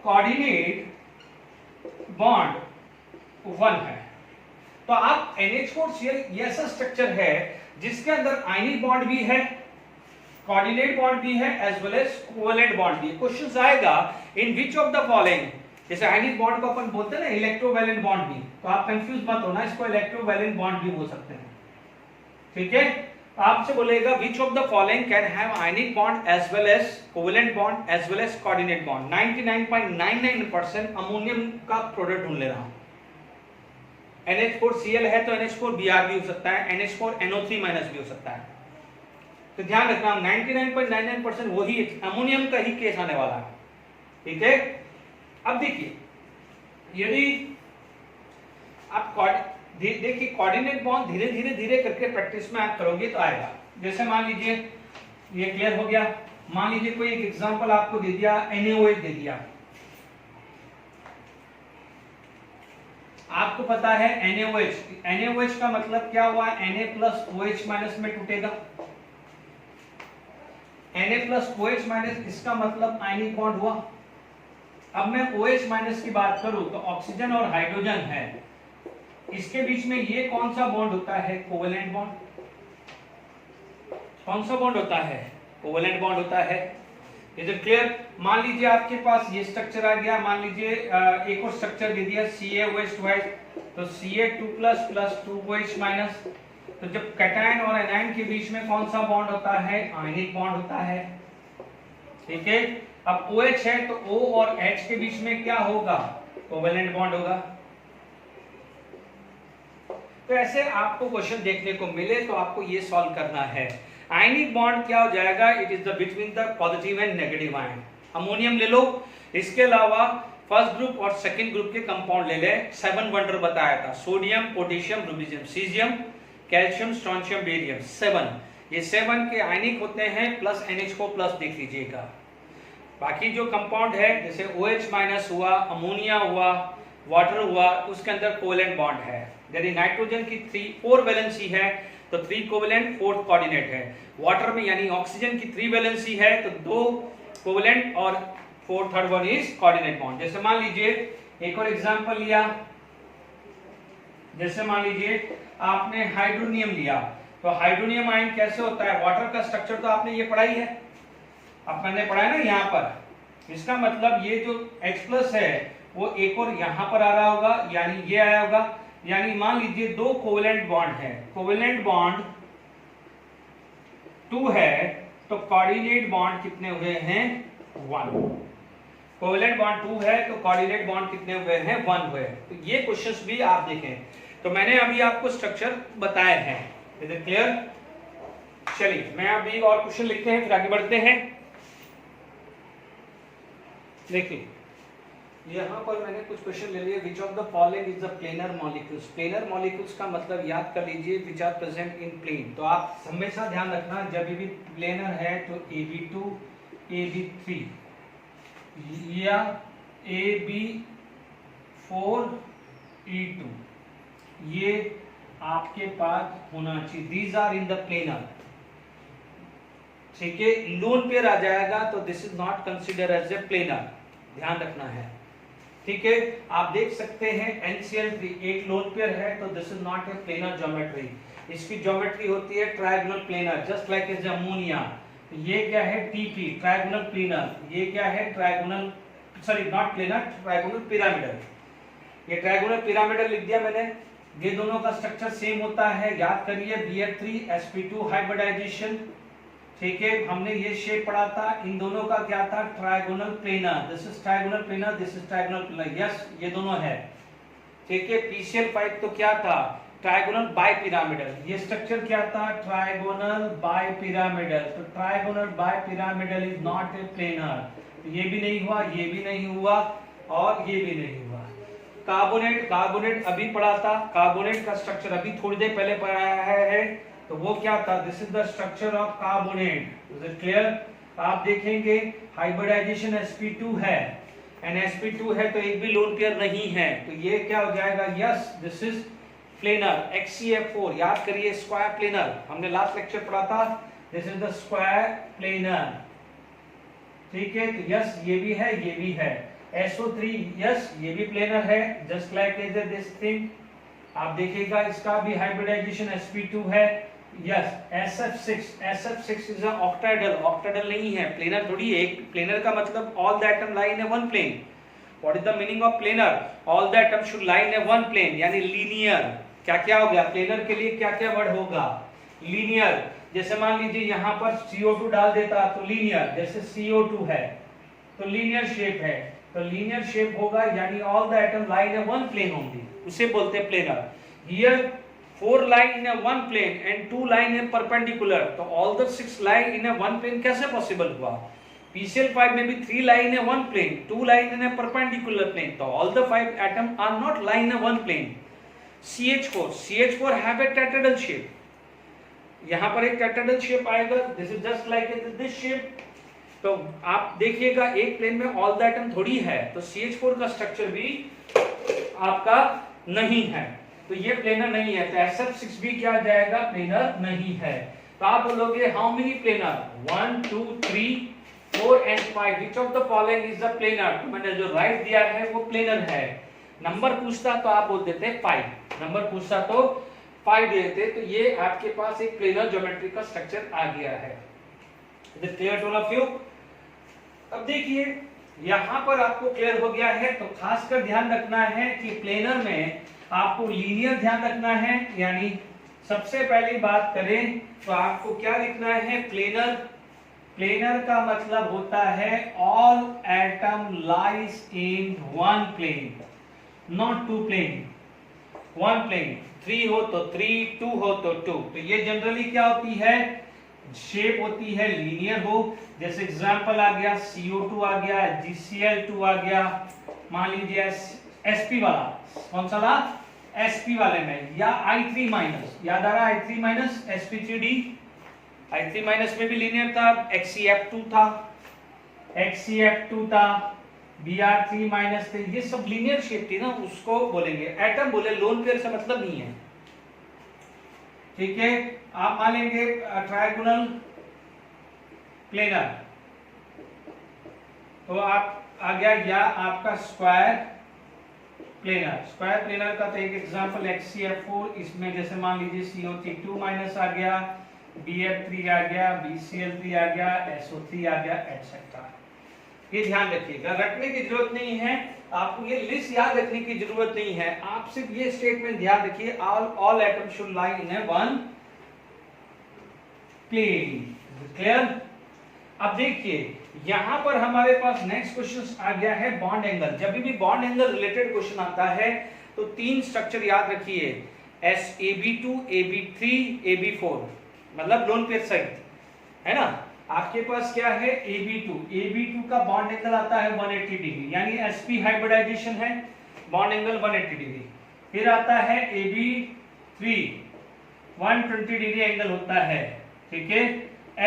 कोऑर्डिनेट बॉन्ड 1 है। तो आप NH4Cl ये ऐसा स्ट्रक्चर है जिसके अंदर आयनिक बॉन्ड भी है, कोऑर्डिनेट बॉन्ड भी है, as well as covalent bond भी है। क्वेश्चंस आएगा in which of the following, जैसे आयनिक बॉन्ड को अपन बोलते हैं ना इलेक्ट्रोवैलेंट बॉन्ड भी, तो आप कंफ्यूज मत होना, इसको इलेक्ट्रोवैलेंट बॉन्ड भी बोल सकते हैं, ठीक है। आपसे बोलेगा which of the following can have ionic bond as well as covalent bond as well as coordinate bond. 99.99% ammonium का प्रोडक्ट ढूंढ ले रहा हूं। NH4Cl है तो NH4Br भी हो सकता है, NH4NO3 माइनस भी हो सकता है, तो ध्यान रखना 99.99% वही अमोनियम का ही केस आने वाला है, ठीक है। अब देखिए यदि आप देखिए कोऑर्डिनेट बॉन्ड धीरे धीरे करके प्रैक्टिस में आप करोगे तो आएगा। जैसे मान लीजिए ये क्लियर हो गया, मान लीजिए कोई एक एग्जांपल आपको दे दिया NaOH दे दिया, आपको पता है NaOH, NaOH का मतलब क्या हुआ, Na प्लस OH माइनस में टूटेगा, Na प्लस OH माइनस, इसका मतलब आयनिक बॉन्ड हुआ। अब मैं OH माइनस की बात करूं तो ऑक्सीजन और हाइड्रोजन है, इसके बीच में ये कौन सा बॉन्ड होता है, कोवेलेंट बॉन्ड। कौन सा बॉन्ड होता है, कोवेलेंट बॉन्ड होता है। Is it clear. मान लीजिए आपके पास ये स्ट्रक्चर आ गया, मान लीजिए एक और स्ट्रक्चर दे दिया CaOH तो Ca2 plus plus 2OH minus, तो जब कैटायन और एनायन के बीच में कौन सा बॉन्ड होता है, आयनिक बॉन्ड होता है, ठीक है। अब OH है तो O और H के बीच में क्या होगा, कोवेलेंट बॉन्ड होगा। तो ऐसे आपको क्वेश्चन देखने को मिले तो आपको ये सॉल्व करना है। आयनिक बॉन्ड क्या हो जाएगा, it is the between the positive and negative ion. Ammonium ले लो, इसके अलावा फर्स्ट ग्रुप और सेकंड ग्रुप के कंपाउंड ले ले, 7 वंडर बताया था, sodium, potassium, rubidium, caesium, calcium, strontium, barium, 7। ये 7 के आयनिक होते हैं, प्लस NH को प्लस देख लीजिएगा। बाकी जो कंपाउंड है जैसे OH माइनस हुआ, अमोनिया हुआ, वाटर हुआ, उसके अंदर कोवेलेंट बॉन्ड है। यदि नाइट्रोजन की 4 वैलेंसी है तो 3 कोवेलेंट 4 कोऑर्डिनेट है। वाटर में यानी ऑक्सीजन की 3 वैलेंसी है तो 2 कोवेलेंट और 4th one is coordinate bond. जैसे मान लीजिए एक और एग्जांपल लिया, जैसे मान लीजिए आपने हाइड्रोनियम लिया, तो हाइड्रोनियम आयन कैसे होता है, वाटर का स्ट्रक्चर तो आपने ये पढ़ा ही है, अब मैंने पढ़ा है ना यहाँ पर। इसका मतलब ये जो H प्लस है वो एक और यहाँ पर आ रहा होगा, यानी ये आया होगा। यानी मान लीजिए 2 कोवेलेंट बॉन्ड है, कोवेलेंट बॉन्ड 2 है तो कोऑर्डिनेट बॉन्ड कितने हुए हैं, 1। कोवेलेंट बॉन्ड 2 है तो कोऑर्डिनेट बॉन्ड कितने हुए हैं, 1 हुए। तो ये क्वेश्चंस भी आप देखें, तो मैंने अभी आपको स्ट्रक्चर बताए हैं। Is it clear. चलिए मैं अभी और क्वेश्चन लिखते हैं, फिर आगे बढ़ते हैं। देखिए यहाँ पर मैंने कुछ क्वेश्चन ले लिए। Which of the following is the planar molecules. Planar molecules का मतलब याद कर लीजिए, which are present in plane. तो आप हमेशा ध्यान रखना, जब भी प्लेनर है तो AB2, AB3 या AB4, E2 ये आपके पास होना चाहिए। These are in the planar, ठीक है। लोन पेयर आ जाएगा तो this is not consider as a planar, ध्यान रखना है, ठीक है। आप देख सकते हैं NCl3 एक लोन पेयर है तो this is not a planar geometry. इसकी ज्योमेट्री होती है trigonal planar, just like as ammonia. ये क्या है, TP ट्रायगोनल प्लेनर। ये क्या है, trigonal, sorry not planar, trigonal pyramidal. ये ट्रायगोनल पिरामिडल लिख दिया मैंने। ये दोनों का स्ट्रक्चर सेम होता है, याद करिए BF3sp2 हाइब्रिडाइजेशन, ठीक है। हमने ये शेप पढ़ा था, इन दोनों का क्या था, trigonal planar. This is trigonal planar, this is trigonal planar, yes ये दोनों है, ठीक है। PCl5 तो क्या था, ट्रायगोनल बाइपिरामिडल। ये स्ट्रक्चर क्या था, ट्रायगोनल बाइपिरामिडल। तो trigonal bipyramidal is not a planar. ये भी नहीं हुआ, ये भी नहीं हुआ और ये भी नहीं हुआ। कार्बोनेट, कार्बोनेट अभी पढ़ा था, कार्बोनेट का स्ट्रक्चर अभी थोड़ी देर पहले पढ़ाया है, तो वो क्या था, this is the structure of carbonate. Is it clear. आप देखेंगे हाइब्रिडाइजेशन sp2 है, एंड sp2 है तो एक भी लोन पेयर नहीं है, तो ये क्या हो जाएगा, yes this is planar. HCF4 याद करिए, स्क्वायर प्लेनर, हमने लास्ट लेक्चर पढ़ा था, this is the square planar, ठीक है। तो यस ये भी है, ये भी है। SO3 यस ये भी प्लेनर है, just like as this thing. आप देखिएगा इसका भी हाइब्रिडाइजेशन sp2 है, yes. SF6 is a octahedral, octahedral नहीं है, प्लेनर थोड़ी है। एक प्लेनर का मतलब all the atom lie in a one plane. What is the meaning of planar, all the atom should lie in a one plane, यानी लीनियर। क्या क्या हो गया, प्लेनर के लिए क्या क्या वर्ड होगा, लीनियर। जैसे मान लीजिए यहाँ पर CO2 डाल देता तो लीनियर, जैसे CO2 है तो लीनियर शेप है, तो लीनियर शेप होगा, यानी all the atom lie in a one plane only, उसे बोलते हैं planar. Here 4 lie in a one plane and 2 lie in a perpendicular, तो all the 6 lie in a one plane कैसे possible हुआ। PCl5 में भी 3 lie in a one plane, 2 lie in a perpendicular plane, तो all the 5 atom are not lie in a one plane। CH4 have a tetrahedral shape, यहाँ पर एक tetrahedral shape आएगा, this is just like this shape। तो आप देखिएगा एक प्लेन में ऑल द एटम थोड़ी है, तो CH4 का स्ट्रक्चर भी आपका नहीं है, तो ये प्लेनर नहीं है। तो SF6B क्या आ जाएगा, प्लेनर नहीं है। तो आप बोलोगे how many planar, 1 2 3 4 and 5, which of the following is the planar. तो मैंने जो राइट दिया है वो प्लेनर है। नंबर पूछता तो आप बोल देते 5, नंबर पूछता तो 5 दे देते। तो ये आपके पास एक प्लेनर ज्योमेट्री का स्ट्रक्चर आ गया है। Is it clear to all of you? अब देखिए यहां पर आपको क्लियर हो गया है। तो खासकर ध्यान रखना है कि प्लेनर में आपको लीनियर ध्यान रखना है, यानी सबसे पहली बात करें तो आपको क्या लिखना है, प्लेनर। प्लेनर का मतलब होता है all atom lies in one plane, not two plane, one plane. 3 हो तो 3, 2 हो तो 2। तो ये जनरली क्या होती है, शेप होती है लीनियर हो। जैसे एग्जांपल आ गया CO2 आ गया, GCl2 आ गया, मान लीजिए SP वाला, कौन सा था, SP वाले में, या I3 माइनस, याद आ रहा है I3 minus, sp3d, I3 minus में भी लीनियर था। HCF2 था, HCF2 था, Br3 माइनस थे, ये सब लीनियर शेप थी ना, उसको बोलेंगे। एटम बोले, लोन पेयर से मतलब नहीं है, ठीक है। आप मान लेंगे ट्रायंगुलर प्लेनर, तो आप आ गया, या आपका स्क्वायर प्लेनर। स्क्वायर प्लेनर का तो एक एग्जांपल HCF4, इसमें जैसे मान लीजिए CO2 माइनस आ गया, BF3 आ गया, BCl3 आ गया, SO3 आ गया, एटसेट्रा। ये ध्यान रखिएगा, रखने की जरूरत नहीं है, आपको ये लिस्ट याद रखने की जरूरत नहीं है। आप सिर्फ ये स्टेटमेंट ध्यान रखिए, all atom should lie in a one plane. Clear? अब देखिए यहां पर हमारे पास नेक्स्ट क्वेश्चन आ गया है बॉन्ड एंगल। जब भी बॉन्ड एंगल रिलेटेड क्वेश्चन आता है तो 3 स्ट्रक्चर याद रखिए, SAB2, AB3, AB4, मतलब लोन पेयर साइड, है ना। आपके पास क्या है, AB2 का बॉन्ड एंगल आता है 180 डिग्री, यानी sp हाइब्रिडाइजेशन है, बॉन्ड एंगल 180 डिग्री। फिर आता है AB3, 120 डिग्री एंगल होता है, ठीक है,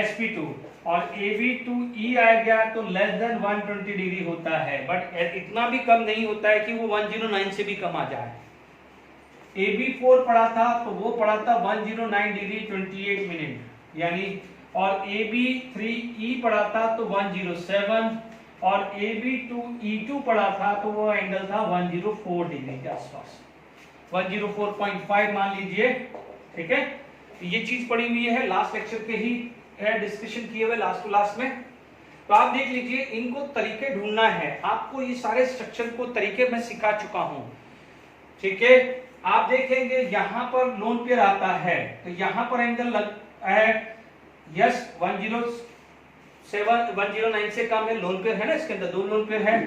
sp2। और AB2E आ गया तो लेस देन 120 डिग्री होता है, बट इतना भी कम नहीं होता है कि वो 109 से भी कम आ जाए। AB4 पढ़ा था तो वो पढ़ा था 109 डिग्री 28 मिनट, यानी, और AB3E पढ़ा था तो 107, और AB2E2 पढ़ा था तो वो एंगल था 104 डिग्री के आसपास, 104.5 मान लीजिए, ठीक है। तो ये चीज पड़ी हुई है, लास्ट लेक्चर के ही है, डिस्कशन किए हुए लास्ट टू लास्ट में। तो आप देख लीजिए, इनको तरीके ढूंढना है आपको, ये सारे स्ट्रक्चर को तरीके मैं सिखा चुका हूं, ठीक है। आप देखेंगे यहां पर लोन पेयर आता है, तो यहां पर एंगल है, यस, 109 से कम है, लोन पेयर है ना, इसके अंदर 2 लोन पेयर है।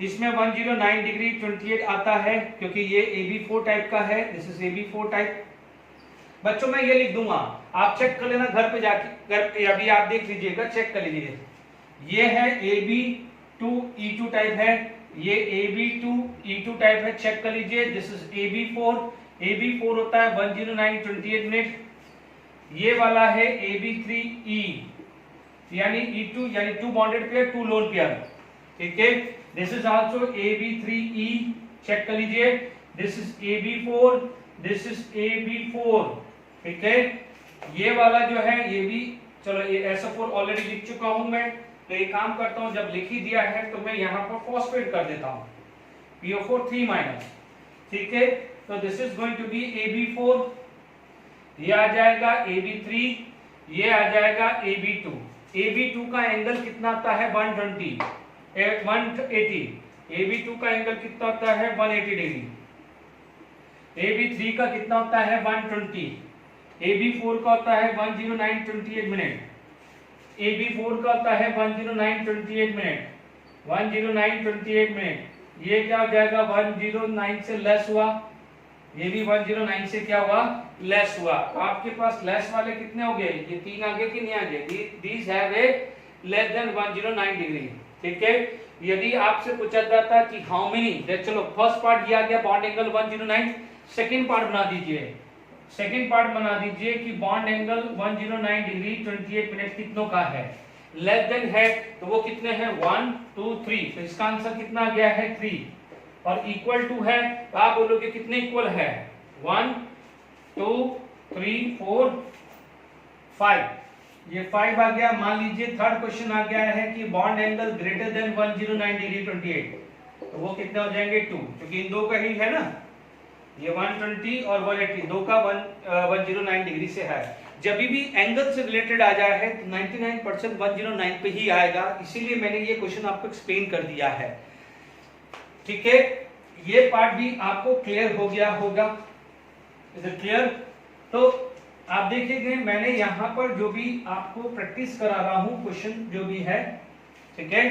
इसमें 109 डिग्री 28 आता है, क्योंकि ये AB4 टाइप का है, दिस इज AB4 टाइप। बच्चों मैं ये लिख दूंगा, आप चेक कर लेना घर पे जाके, घर पे अभी आप देख लीजिएगा, चेक कर लीजिए। ये है AB2E2 टाइप है, ये AB2E2 टाइप है, चेक कर लीजिए। दिस इज AB4 होता है 109 28 मिनट। ये वाला है AB3E, यानी E2, यानी 2 बॉन्डेड पेयर, 2 लोन पेयर, ठीक है। This is also AB3E, check कर लीजिए। This is AB4, this is AB4, ठीक है। ये वाला जो है ये भी, चलो ये SO4 ऑलरेडी लिख चुका हूं मैं, तो एक काम करता हूं, जब लिख ही दिया है तो मैं यहां पर फॉस्फेट कर देता हूं, PO4 3 माइनस, ठीक है। तो this is going to be AB4, ये आ जाएगा AB3, ये आ जाएगा AB2। AB2 का एंगल कितना आता है 180, AB2 का एंगल कितना आता है 180 डिग्री, AB3 का कितना होता है 120, AB4 का होता है 109 28 मिनट, AB4 का होता है 109 28 मिनट, 109 28 मिनट। ये क्या हो जाएगा, 109 से लेस हुआ, ये भी 109 से क्या हुआ, लेस हुआ। तो आपके पास लेस वाले कितने हो गए, ये 3 आगे कि नहीं आगे, these have a less than 109 degree, ठीक है। यदि आपसे पूछा जाता कि हाउ मेनी, चलो फर्स्ट पार्ट ये आ गया बॉन्ड एंगल 109, सेकंड पार्ट बना दीजिए, सेकंड पार्ट बना दीजिए कि बॉन्ड एंगल 109 डिग्री 28 मिनट कितनों का है, लेस देन है, तो वो कितने हैं 1 2 3, तो इसका आंसर कितना आ गया है 3, और इक्वल टू है तो आप बोलोगे कितने इक्वल है 1 2 3 4 5, ये 5 आ गया। मान लीजिए थर्ड क्वेश्चन आ गया है कि bond angle greater than 109 degree 28, तो वो कितने हो जाएंगे 2, क्योंकि इन दो का ही है ना, ये 120 और 180 दो का 109 डिग्री से है। जब भी एंगल से रिलेटेड आ जाए है तो 99% 109 पे ही आएगा, इसीलिए मैंने ये क्वेश्चन आपको एक्सप्लेन कर दिया है। ठीक है, ये पार्ट भी आपको क्लियर हो गया होगा, इज इट क्लियर? तो आप देखिए मैंने यहाँ पर जो भी आपको प्रैक्टिस करा रहा हूँ क्वेश्चन जो भी है, ठीक है।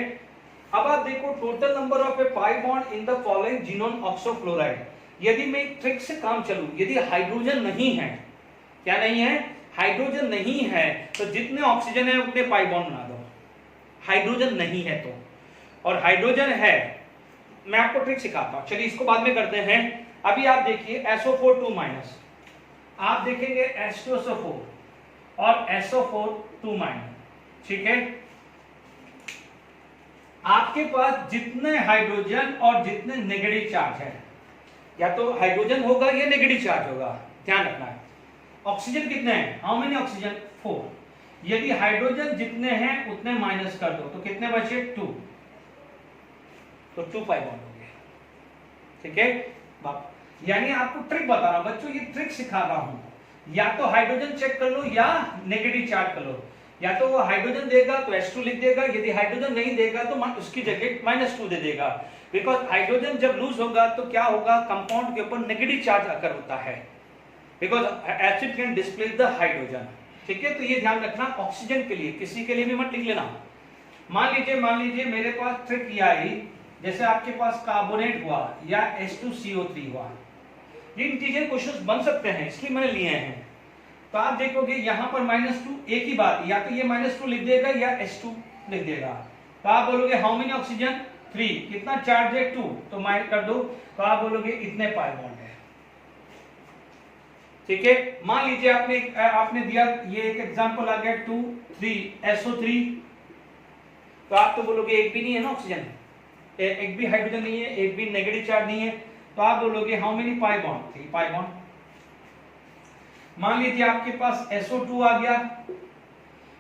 अब आप देखो total number of a pi bond in the following xenon oxofluoride. यदि मैं एक ट्रिक से काम चलूं, यदि हाइड्रोजन नहीं है, क्या नहीं है, हाइड्रोजन नहीं है, तो जितने ऑक्सीजन है उतने पाई बॉन्ड बना दो। हाइड्रोजन नहीं है तो, और हाइड्रोजन है, मैं आपको ट्रिक सिखाता हूं, चलिए इसको बाद में करते हैं। अभी आप देखिए SO4 2 माइनस, आप देखेंगे H2SO4 और SO4 2 माइनस, ठीक है। आपके पास जितने हाइड्रोजन और जितने नेगेटिव चार्ज है, या तो हाइड्रोजन होगा या नेगेटिव चार्ज होगा, ध्यान रखना है। ऑक्सीजन कितने हैं, हाउ मेनी ऑक्सीजन 4, यदि हाइड्रोजन जितने हैं उतने माइनस कर दो तो कितने बचे 2, तो 2 पाई बॉन्ड हो गया, ठीक है। यानी आपको ट्रिक बता रहा हूं बच्चों, ये ट्रिक सिखा रहा हूं, या तो हाइड्रोजन चेक कर लो या नेगेटिव चार्ज कर लो, या तो वो हाइड्रोजन देगा तो H2 लिख देगा, यदि हाइड्रोजन नहीं देगा तो उसकी जगह -2 दे देगा, बिकॉज हाइड्रोजन जब लूज होगा तो क्या होगा, कंपाउंड के ऊपर नेगेटिव चार्ज आकर होता है, because acid can displace the hydrogen, ठीक है। तो ये ध्यान रखना ऑक्सीजन के लिए, किसी के लिए भी मत लिख लेना। मान लीजिए मेरे पास ट्रिक ये आई, जैसे आपके पास कार्बोनेट हुआ या H2CO3 हुआ, ये इंटीजर क्वेश्चंस बन सकते हैं, इसलिए मैंने लिए हैं। तो आप देखोगे यहाँ पर -2, एक ही बात, या तो ये -2 लिख देगा या H2 लिख देगा। तो आप बोलोगे हाउ मेनी ऑक्सीजन 3, कितना चार्ज है 2, तो माइनस कर दो, तो आप बोलोगे इतने पाई बॉन्ड है, ठीक है। मान लीजिए आपने दिया, ये एक एग्जांपल आ गया 2 3 SO3, तो आप तो बोलोगे एक भी नहीं है ना ऑक्सीजन, एक भी हाइड्रोजन नहीं है, एक भी नेगेटिव चार्ज नहीं है, तो आप बोलोगे how many pi bond 3 pi bond. मान लीजिए आपके पास SO2 आ गया,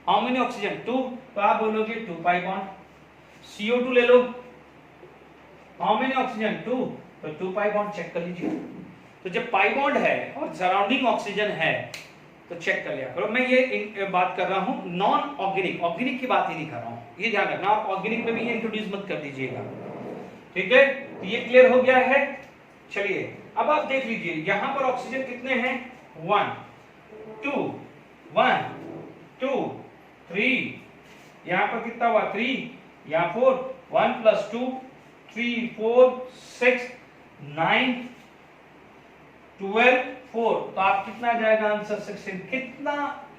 हाउ मेनी ऑक्सीजन 2, तो आप बोलोगे 2 पाई बॉन्ड। CO2 ले लो, हाउ मेनी ऑक्सीजन 2, तो 2 पाई बॉन्ड, चेक कर लीजिए। तो जब पाई बॉन्ड है और सराउंडिंग ऑक्सीजन है तो चेक कर लिया करो। मैं ये बात कर रहा हूं नॉन ऑर्गेनिक, ऑर्गेनिक की बात ही नहीं कर रहा हूं, ये ध्यान रखना, आप ऑर्गेनिक में भी ये इंट्रोड्यूस मत कर दीजिएगा, ठीक है। तो ये क्लियर हो गया है। चलिए अब आप देख लीजिए यहां पर ऑक्सीजन कितने हैं, 1 2 1 2 3, यहां पर कितना हुआ 3, यहां 4, 1 + 2 3 4 6 9 12 4, तो आप कितना जाएगा आंसर 16। कितना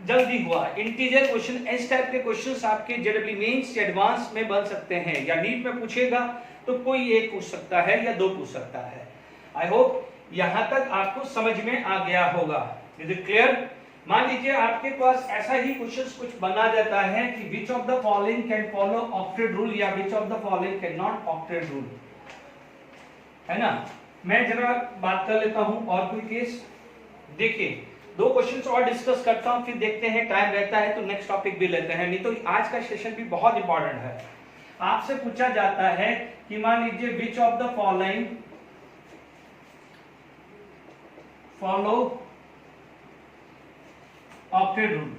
जल्दी हुआ। इंटीजर क्वेश्चन, इस टाइप के क्वेश्चंस आपके जेडब्ल्यू मेंस या एडवांस में बन सकते हैं, या नीट में पूछेगा तो कोई एक पूछ सकता है या दो पूछ सकता है। आई होप यहां तक आपको समझ में आ गया होगा, इज इट क्लियर? मान लीजिए आपके पास ऐसा ही क्वेश्चंस कुछ बना जाता है कि which of the following can follow octet rule, या which of the following can not octet rule, है ना। मैं जरा बात कर लेता हूं और कोई केस। देखिए 2 क्वेश्चंस और डिस्कस करता हूं, फिर देखते हैं, टाइम रहता है तो नेक्स्ट टॉपिक भी लेते हैं, नहीं तो आज का सेशन भी बहुत इंपॉर्टेंट है। आपसे पूछा जाता है कि मान लीजिए विच of the following follow octet rule,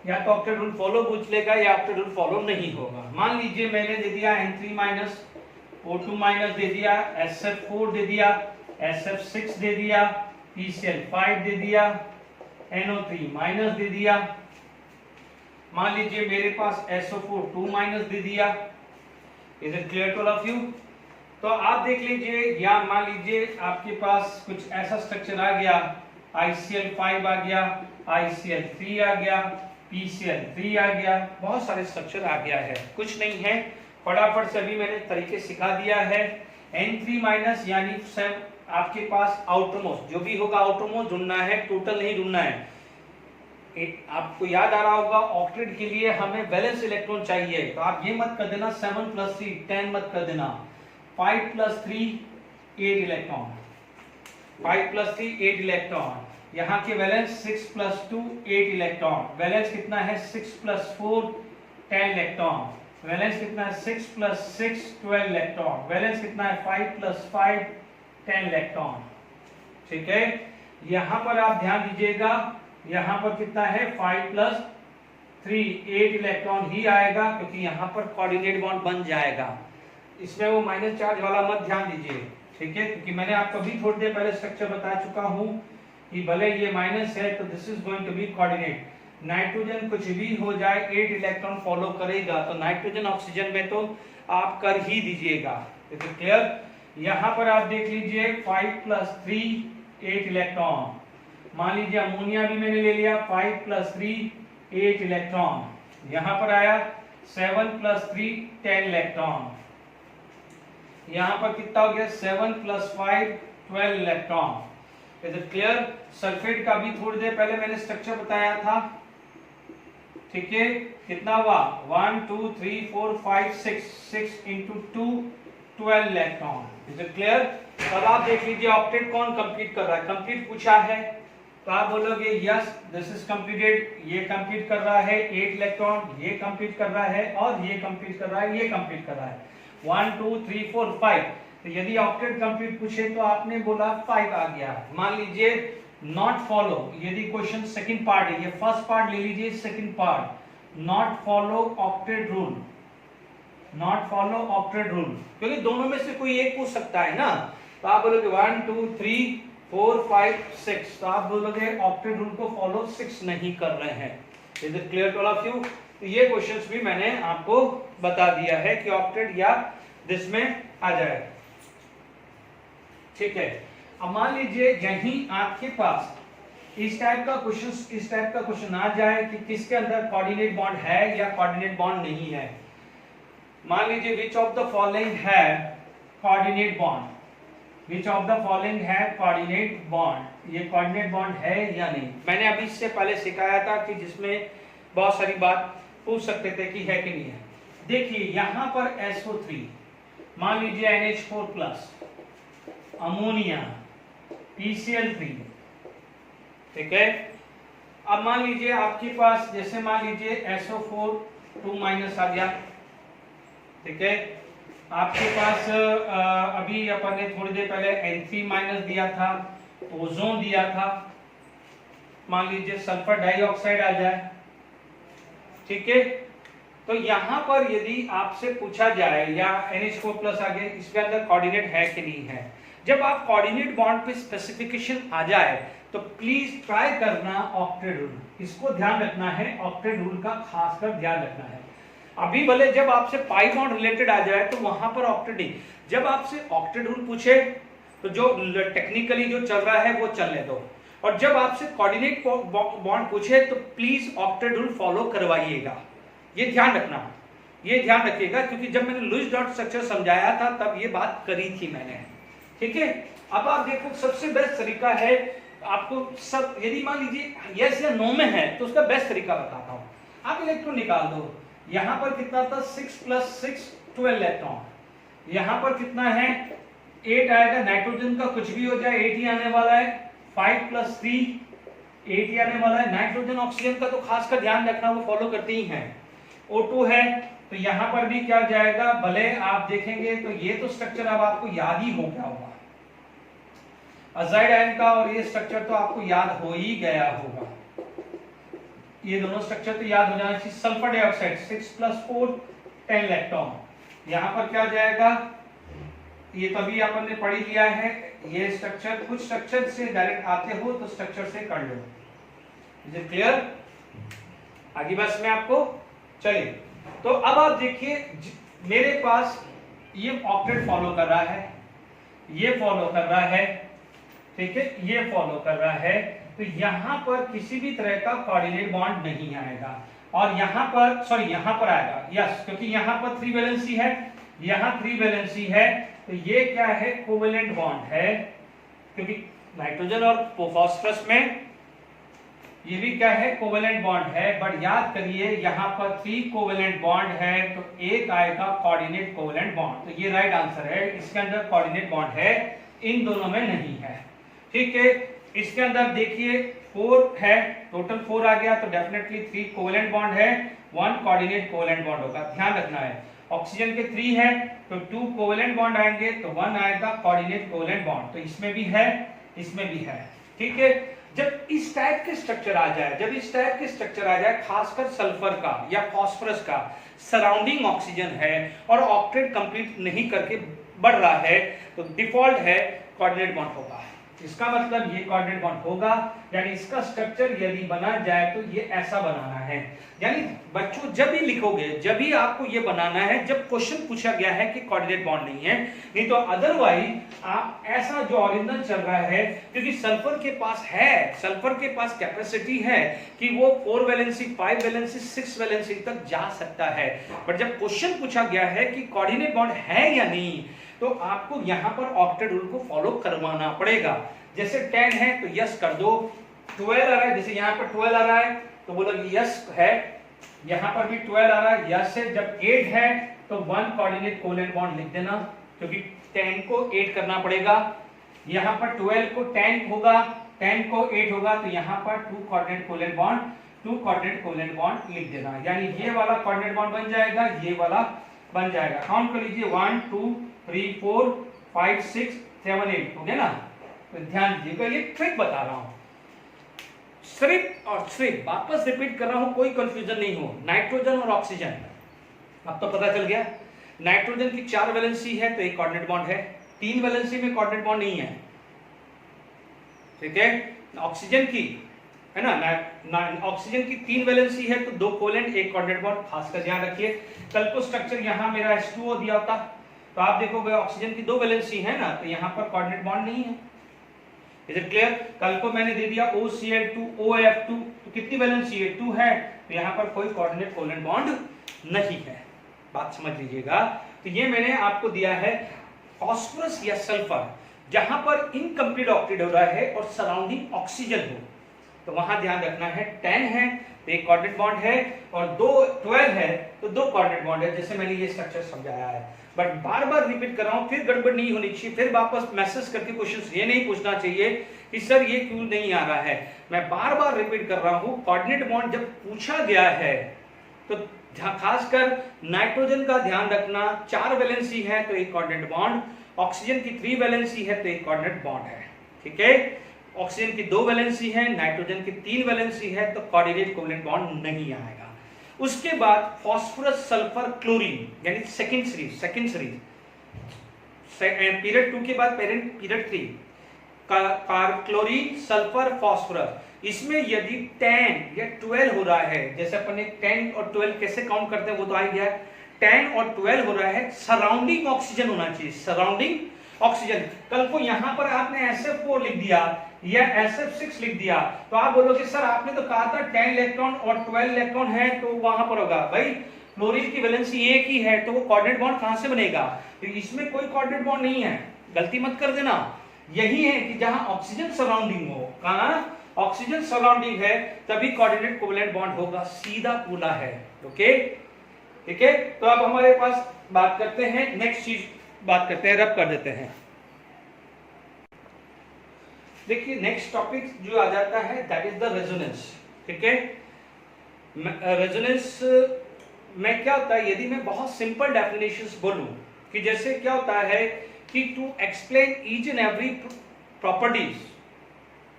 या तो ऑक्टेट रूल फॉलो पूछ लेगा या ऑक्टेट रूल फॉलो नहीं होगा। मान लीजिए मैंने दे दिया N3- O2- दे दिया, SF4 दे दिया, SF6 दे दिया, PCl5 दे दिया, NO3- दे दिया। मान लीजिए मेरे पास SO4 2- दे दिया। Is it clear to all of you? तो आप देख लीजिए, या मान लीजिए आपके पास कुछ ऐसा स्ट्रक्चर आ गया, ICl5 आ गया, ICl3 आ गया, PCl3 आ गया, बहुत सारे स्ट्रक्चर आ गया है, कुछ नहीं है, फटाफट से अभी मैंने तरीके सिखा दिया है। N3- यानी आपके पास आउटरमोस्ट, जो भी होगा आउटरमोस्ट ढूंढना है, टोटल नहीं ढूंढना है। आपको याद आ रहा होगा ऑक्टेट के लिए हमें वैलेंस इलेक्ट्रॉन चाहिए, तो आप ये मत कर देना 7 + 3 10 मत कर देना, 5 + 3 8 इलेक्ट्रॉन, 5 + 3 8 इलेक्ट्रॉन। यहाँ के वैलेंस 6 + 2 8 इलेक्ट्रॉन। वैलेंस कितना है 6 + 4 10 इलेक्ट्रॉन। वैलेंस कितना है 6 + 6 12 इलेक्ट्रॉन। वैलेंस कितना है 5 + 5 10 इलेक्ट्रॉन। ठीक है, यहाँ पर आप ध्यान दीजिएगा, यहाँ पर कितना है 5 + 3 8 इलेक्ट्रॉन ही आएगा, क्योंकि यहाँ पर कोऑर्डिनेट बॉन्ड बन जाएगा। इसमें वो माइनस चार्ज वाला मत ध्यान दीजिए, ठीक है, क्योंकि मैंने आपको भी थोड़ी देर पहले स्ट्रक्चर बता चुका हूँ कि भले ये माइनस है तो this is going to be coordinate. Nitrogen कुछ भी हो जाए 8 इलेक्ट्रॉन फॉलो करेगा, तो नाइट्रोजन ऑक्सीजन में तो आप कर ही दीजिएगा। क्लियर? यहाँ पर आप देख लीजिए 5 + 3 8 इलेक्ट्रॉन। मान लीजिए अमोनिया भी मैंने ले लिया 5 + 3 8 इलेक्ट्रॉन। यहाँ पर आया 7 + 3 10 इलेक्ट्रॉन। यहाँ पर कितना हो गया 7 + 5 12 electron. Is it clear? Sulphate का भी थोड़ी देर पहले मैंने स्ट्रक्चर बताया था, ठीक है, कितना हुआ 1 2 3 4 5 6 6 × 2 12 इलेक्ट्रॉन। Is it clear? अब आप देख लीजिए ऑक्टेट कौन कंप्लीट कर रहा है। कंप्लीट पूछा है तो आप बोलोगे यस दिस इज कंप्लीटेड, ये कंप्लीट कर रहा है 8 इलेक्ट्रॉन, ये कंप्लीट कर रहा है, और ये कंप्लीट कर रहा है, ये कंप्लीट कर रहा है 1 2 3 4 5। तो यदि ऑक्टेट कंप्लीट पूछे तो आपने बोला 5 आ गया। मान लीजिए नॉट फॉलो, यदि क्वेश्चन सेकंड पार्ट है, ये फर्स्ट पार्ट ले लीजिए, second part not follow octet rule, not follow octet rule, क्योंकि दोनों में से कोई एक पूछ सकता है ना। तो आप बोलोगे 1 2 3 4 5 6, तो आप बोलोगे ऑक्टेट रूल को फॉलो 6 नहीं कर रहे हैं। Is it clear to all of you? तो ये क्वेश्चंस भी मैंने आपको बता दिया है कि ऑक्टेट या दिस में आ जाए, ठीक है। अब मान लीजिए यहीं आपके पास इस टाइप का क्वेश्चन आ जाए कि किसके अंदर कोऑर्डिनेट बॉन्ड है या कोऑर्डिनेट बॉन्ड नहीं है। मान लीजिए विच ऑफ द फॉलोइंग है coordinate bond, which of the following है कोऑर्डिनेट बॉन्ड, ये कोऑर्डिनेट बॉन्ड है या नहीं। मैंने अभी इससे पहले सिखाया था कि जिसमें बहुत सारी बात पूछ सकते थे कि है कि नहीं है। देखिए यहाँ पर SO3, मान लीजिए NH4+, अमोनिया, PCl3, ठीक है। अब मान लीजिए आपके पास जैसे मान लीजिए SO4 2- आ गया, ठीक है। आपके पास अभी अपन ने थोड़ी देर पहले N3- दिया था, ओजोन दिया था, मान लीजिए सल्फर डाइऑक्साइड आ जाए, ठीक है। तो यहाँ पर यदि आपसे पूछा जाए या NH4+ आगे इसके अंदर कोऑर्डिनेट है कि नहीं है, जब आप कोऑर्डिनेट बॉन्ड पे स्पेसिफिकेशन आ जाए तो प्लीज ट्राई करना ऑक्टेट रूल, इसको ध्यान रखना है, ऑक्टेट रूल का खासकर ध्यान रखना है। अभी भले जब आपसे पाई बॉन्ड रिलेटेड आ जाए तो वहां पर ऑक्टेट नहीं, जब आपसे ऑक्टेट रूल पूछे तो जो टेक्निकली जो चल रहा है वो चलने दो, और जब आपसे कोऑर्डिनेट बॉन्ड पूछे तो प्लीज ऑक्टेट रूल फॉलो करवाइएगा। ये ध्यान रखना, ये ध्यान रखिएगा, क्योंकि जब मैंने लुईस डॉट स्ट्रक्चर समझाया था तब ये बात करी थी मैंने, ठीक है। अब आप देखो सबसे बेस्ट तरीका है आपको सब, यदि मान लीजिए यस या नो में है तो उसका बेस्ट तरीका बताता हूं। आप इलेक्ट्रॉन निकाल दो, यहां पर कितना था 6 + 6 12 इलेक्ट्रॉन, यहां पर कितना है 8 आएगा, नाइट्रोजन का कुछ भी हो जाए 8 ही आने वाला है, 5 + 3 8 ही आने वाला है। नाइट्रोजन ऑक्सीजन का तो खास कर ध्यान रखना, वो फॉलो करते ही हैं। O2 है तो यहां पर भी क्या जाएगा, भले आप देखेंगे तो ये तो स्ट्रक्चर अब आपको याद ही हो गया होगा, अजाइड आयन का, और ये स्ट्रक्चर तो आपको याद हो ही गया होगा, ये दोनों स्ट्रक्चर तो याद हो जाना चाहिए। सल्फर डाइऑक्साइड 6 + 4 10 इलेक्ट्रॉन, यहां पर क्या जाएगा, ये तभी अपन ने पढ़ लिया है, ये स्ट्रक्चर कुछ स्ट्रक्चर से डायरेक्ट आते हो तो स्ट्रक्चर से कर लो। Is it clear? आगे बस मैं आपको चलिए, तो अब आप देखिए मेरे पास ये ऑक्टेट फॉलो कर रहा है, ये फॉलो कर रहा है, ठीक है, ये फॉलो कर रहा है, तो यहां पर किसी भी तरह का कोऑर्डिनेट बॉन्ड नहीं आएगा, और यहां पर सॉरी यहां पर आएगा यस, क्योंकि यहां पर 3 वैलेंसी है, यहां 3 वैलेंसी है, तो ये क्या है कोवेलेंट बॉन्ड है, क्योंकि नाइट्रोजन और फास्फोरस में ये भी क्या है, कोवेलेंट बॉन्ड है, बट याद करिए यहाँ पर 3 कोवेलेंट बॉन्ड है तो एक आएगा कोऑर्डिनेट कोवेलेंट बॉन्ड। तो ये राइट आंसर है, इसके अंदर कोऑर्डिनेट बॉन्ड है, इन दोनों में नहीं है। ठीक है, इसके अंदर देखिए 4 है, टोटल 4 आ गया, तो डेफिनेटली 3 कोवेलेंट बॉन्ड है, 1 कोऑर्डिनेट कोवेलेंट बॉन्ड होगा, ध्यान रखना है। ऑक्सीजन के 3 है तो 2 कोवेलेंट बॉन्ड आएंगे तो 1 आएगा कोऑर्डिनेट कोवेलेंट बॉन्ड, तो इसमें भी है, इसमें भी है। ठीक है, जब इस टाइप के स्ट्रक्चर आ जाए, जब इस टाइप के स्ट्रक्चर आ जाए, खासकर सल्फर का या फास्फोरस का, सराउंडिंग ऑक्सीजन है और ऑक्टेट कंप्लीट नहीं करके बढ़ रहा है, तो डिफॉल्ट है कोऑर्डिनेट बॉन्ड होगा। इसका मतलब ये कोऑर्डिनेट बॉन्ड होगा, यानी इसका स्ट्रक्चर यदि बना जाए तो ये ऐसा बनाना है। यानी बच्चों जब भी लिखोगे, जब भी आपको ये बनाना है जब क्वेश्चन पूछा गया है कि कोऑर्डिनेट बॉन्ड नहीं है, नहीं तो अदरवाइज आप ऐसा जो ओरिजिनल चल रहा है, क्योंकि सल्फर के पास है, सल्फर के पास कैपेसिटी है कि वो 4 वैलेंसी 5 वैलेंसी 6 वैलेंसी तक जा सकता है, बट जब क्वेश्चन पूछा गया है कि कोऑर्डिनेट बॉन्ड है या नहीं, तो आपको यहाँ पर ऑक्टेट रूल को फॉलो करवाना पड़ेगा। जैसे 10 है तो यस कर दो, 12 आ रहा है, जैसे यहाँ पर 12 आ रहा है तो बोलो यस है, यहाँ पर भी 12 आ रहा है यस है। जब 8 है तो 1 कोऑर्डिनेट कोवेलेंट बॉन्ड लिख देना, क्योंकि 10 को 8 करना पड़ेगा। यहाँ पर 12 को 10 होगा, 10 को 8 होगा, तो यहाँ पर 2 coordinate covalent bond, 2 coordinate covalent bond लिख देना, यानी ये वाला कोऑर्डिनेट बॉन्ड बन जाएगा, ये वाला बन जाएगा। काउंट कर लीजिए 1 2 3 4 5 6 7 8 हो गया ना। तो ध्यान दीजिएगा, ये ट्रिक बता रहा हूं, सिर्फ और सिर्फ वापस रिपीट कर रहा हूं, कोई कंफ्यूजन नहीं हो। नाइट्रोजन और ऑक्सीजन, अब तो पता चल गया। नाइट्रोजन की 4 वैलेंसी है तो एक कोऑर्डिनेट बॉन्ड है, 3 वैलेंसी में कोऑर्डिनेट बॉन्ड नहीं है। ठीक है, ऑक्सीजन की है ना, ऑक्सीजन की 3 वैलेंसी है तो 2 कोवेलेंट 1 कोऑर्डिनेट बॉन्ड, खासकर ध्यान रखिए। कल को स्ट्रक्चर यहां मेरा H2O दिया होता तो आप देखोगे ऑक्सीजन की 2 वैलेंसी है ना, तो यहां पर कोऑर्डिनेट बॉन्ड नहीं है। Is it clear? कल को मैंने दे दिया OCl2 OF2, तो कितनी वैलेंसी है, 2 है, तो यहां पर कोई कोऑर्डिनेट कोवेलेंट बॉन्ड नहीं है। बात समझ लीजिएगा। तो ये मैंने आपको दिया है फास्फोरस या सल्फर, जहां पर इनकम्प्लीट ऑक्टेट हो रहा है और सराउंडिंग ऑक्सीजन हो, तो वहां ध्यान रखना है 10 है तो एक कोऑर्डिनेट बॉन्ड है, और 12 है तो 2 कोऑर्डिनेट बॉन्ड है, जैसे मैंने ये स्ट्रक्चर समझाया है। बट बार बार रिपीट कर रहा हूं, फिर गड़बड़ नहीं होनी चाहिए, फिर वापस मैसेज करके क्वेश्चन ये नहीं पूछना चाहिए कि सर ये क्यों नहीं आ रहा है। मैं बार बार रिपीट कर रहा हूं, कोऑर्डिनेट बॉन्ड जब पूछा गया है तो खासकर नाइट्रोजन का ध्यान रखना, 4 वैलेंसी है तो एक कोऑर्डिनेट बॉन्ड, ऑक्सीजन की 3 वैलेंसी है तो एक कोऑर्डिनेट बॉन्ड है। ठीक है, ऑक्सीजन की 2 वैलेंसी है, नाइट्रोजन की 3 वैलेंसी है, तो कोऑर्डिनेट कोवेलेंट बॉन्ड नहीं आएगा। उसके बाद फास्फोरस सल्फर क्लोरीन, यानी सेकंड सीरीज पीरियड 2 के बाद पीरियड 3, क्लोरीन सल्फर फास्फोरस, इसमें यदि 10 या 12 हो रहा है, जैसे अपन ने 10 और 12 कैसे काउंट करते हैं वो तो आ गया, 10 और 12 हो रहा है, सराउंडिंग ऑक्सीजन होना चाहिए, सराउंडिंग ऑक्सीजन। कल को यहां पर आपने SF4 लिख दिया या SF6 लिख दिया, तो आप बोलोगे सर आपने तो कहा था 10 इलेक्ट्रॉन और 12 इलेक्ट्रॉन है, तो वहां पर होगा भाई क्लोरीन की वैलेंसी एक ही है, तो वो कोऑर्डिनेट बॉन्ड कहां से बनेगा, तो इसमें कोई कोऑर्डिनेट बॉन्ड नहीं है, गलती मत कर देना। यही है कि जहां ऑक्सीजन सराउंडिंग हो, कहां ऑक्सीजन सराउंडिंग है तभी कोऑर्डिनेट कोवेलेंट बॉन्ड होगा, सीधा पूला है। ओके, ठीक है, तो अब हमारे पास बात करते हैं नेक्स्ट चीज, बात करते हैं, रब कर देते हैं। देखिए नेक्स्ट टॉपिक जो आ जाता है दैट इज द रेजोनेंस। ठीक है, रेजोनेंस में क्या होता है, यदि मैं बहुत सिंपल डेफिनेशंस बोलूं कि जैसे क्या होता है कि to explain each and every properties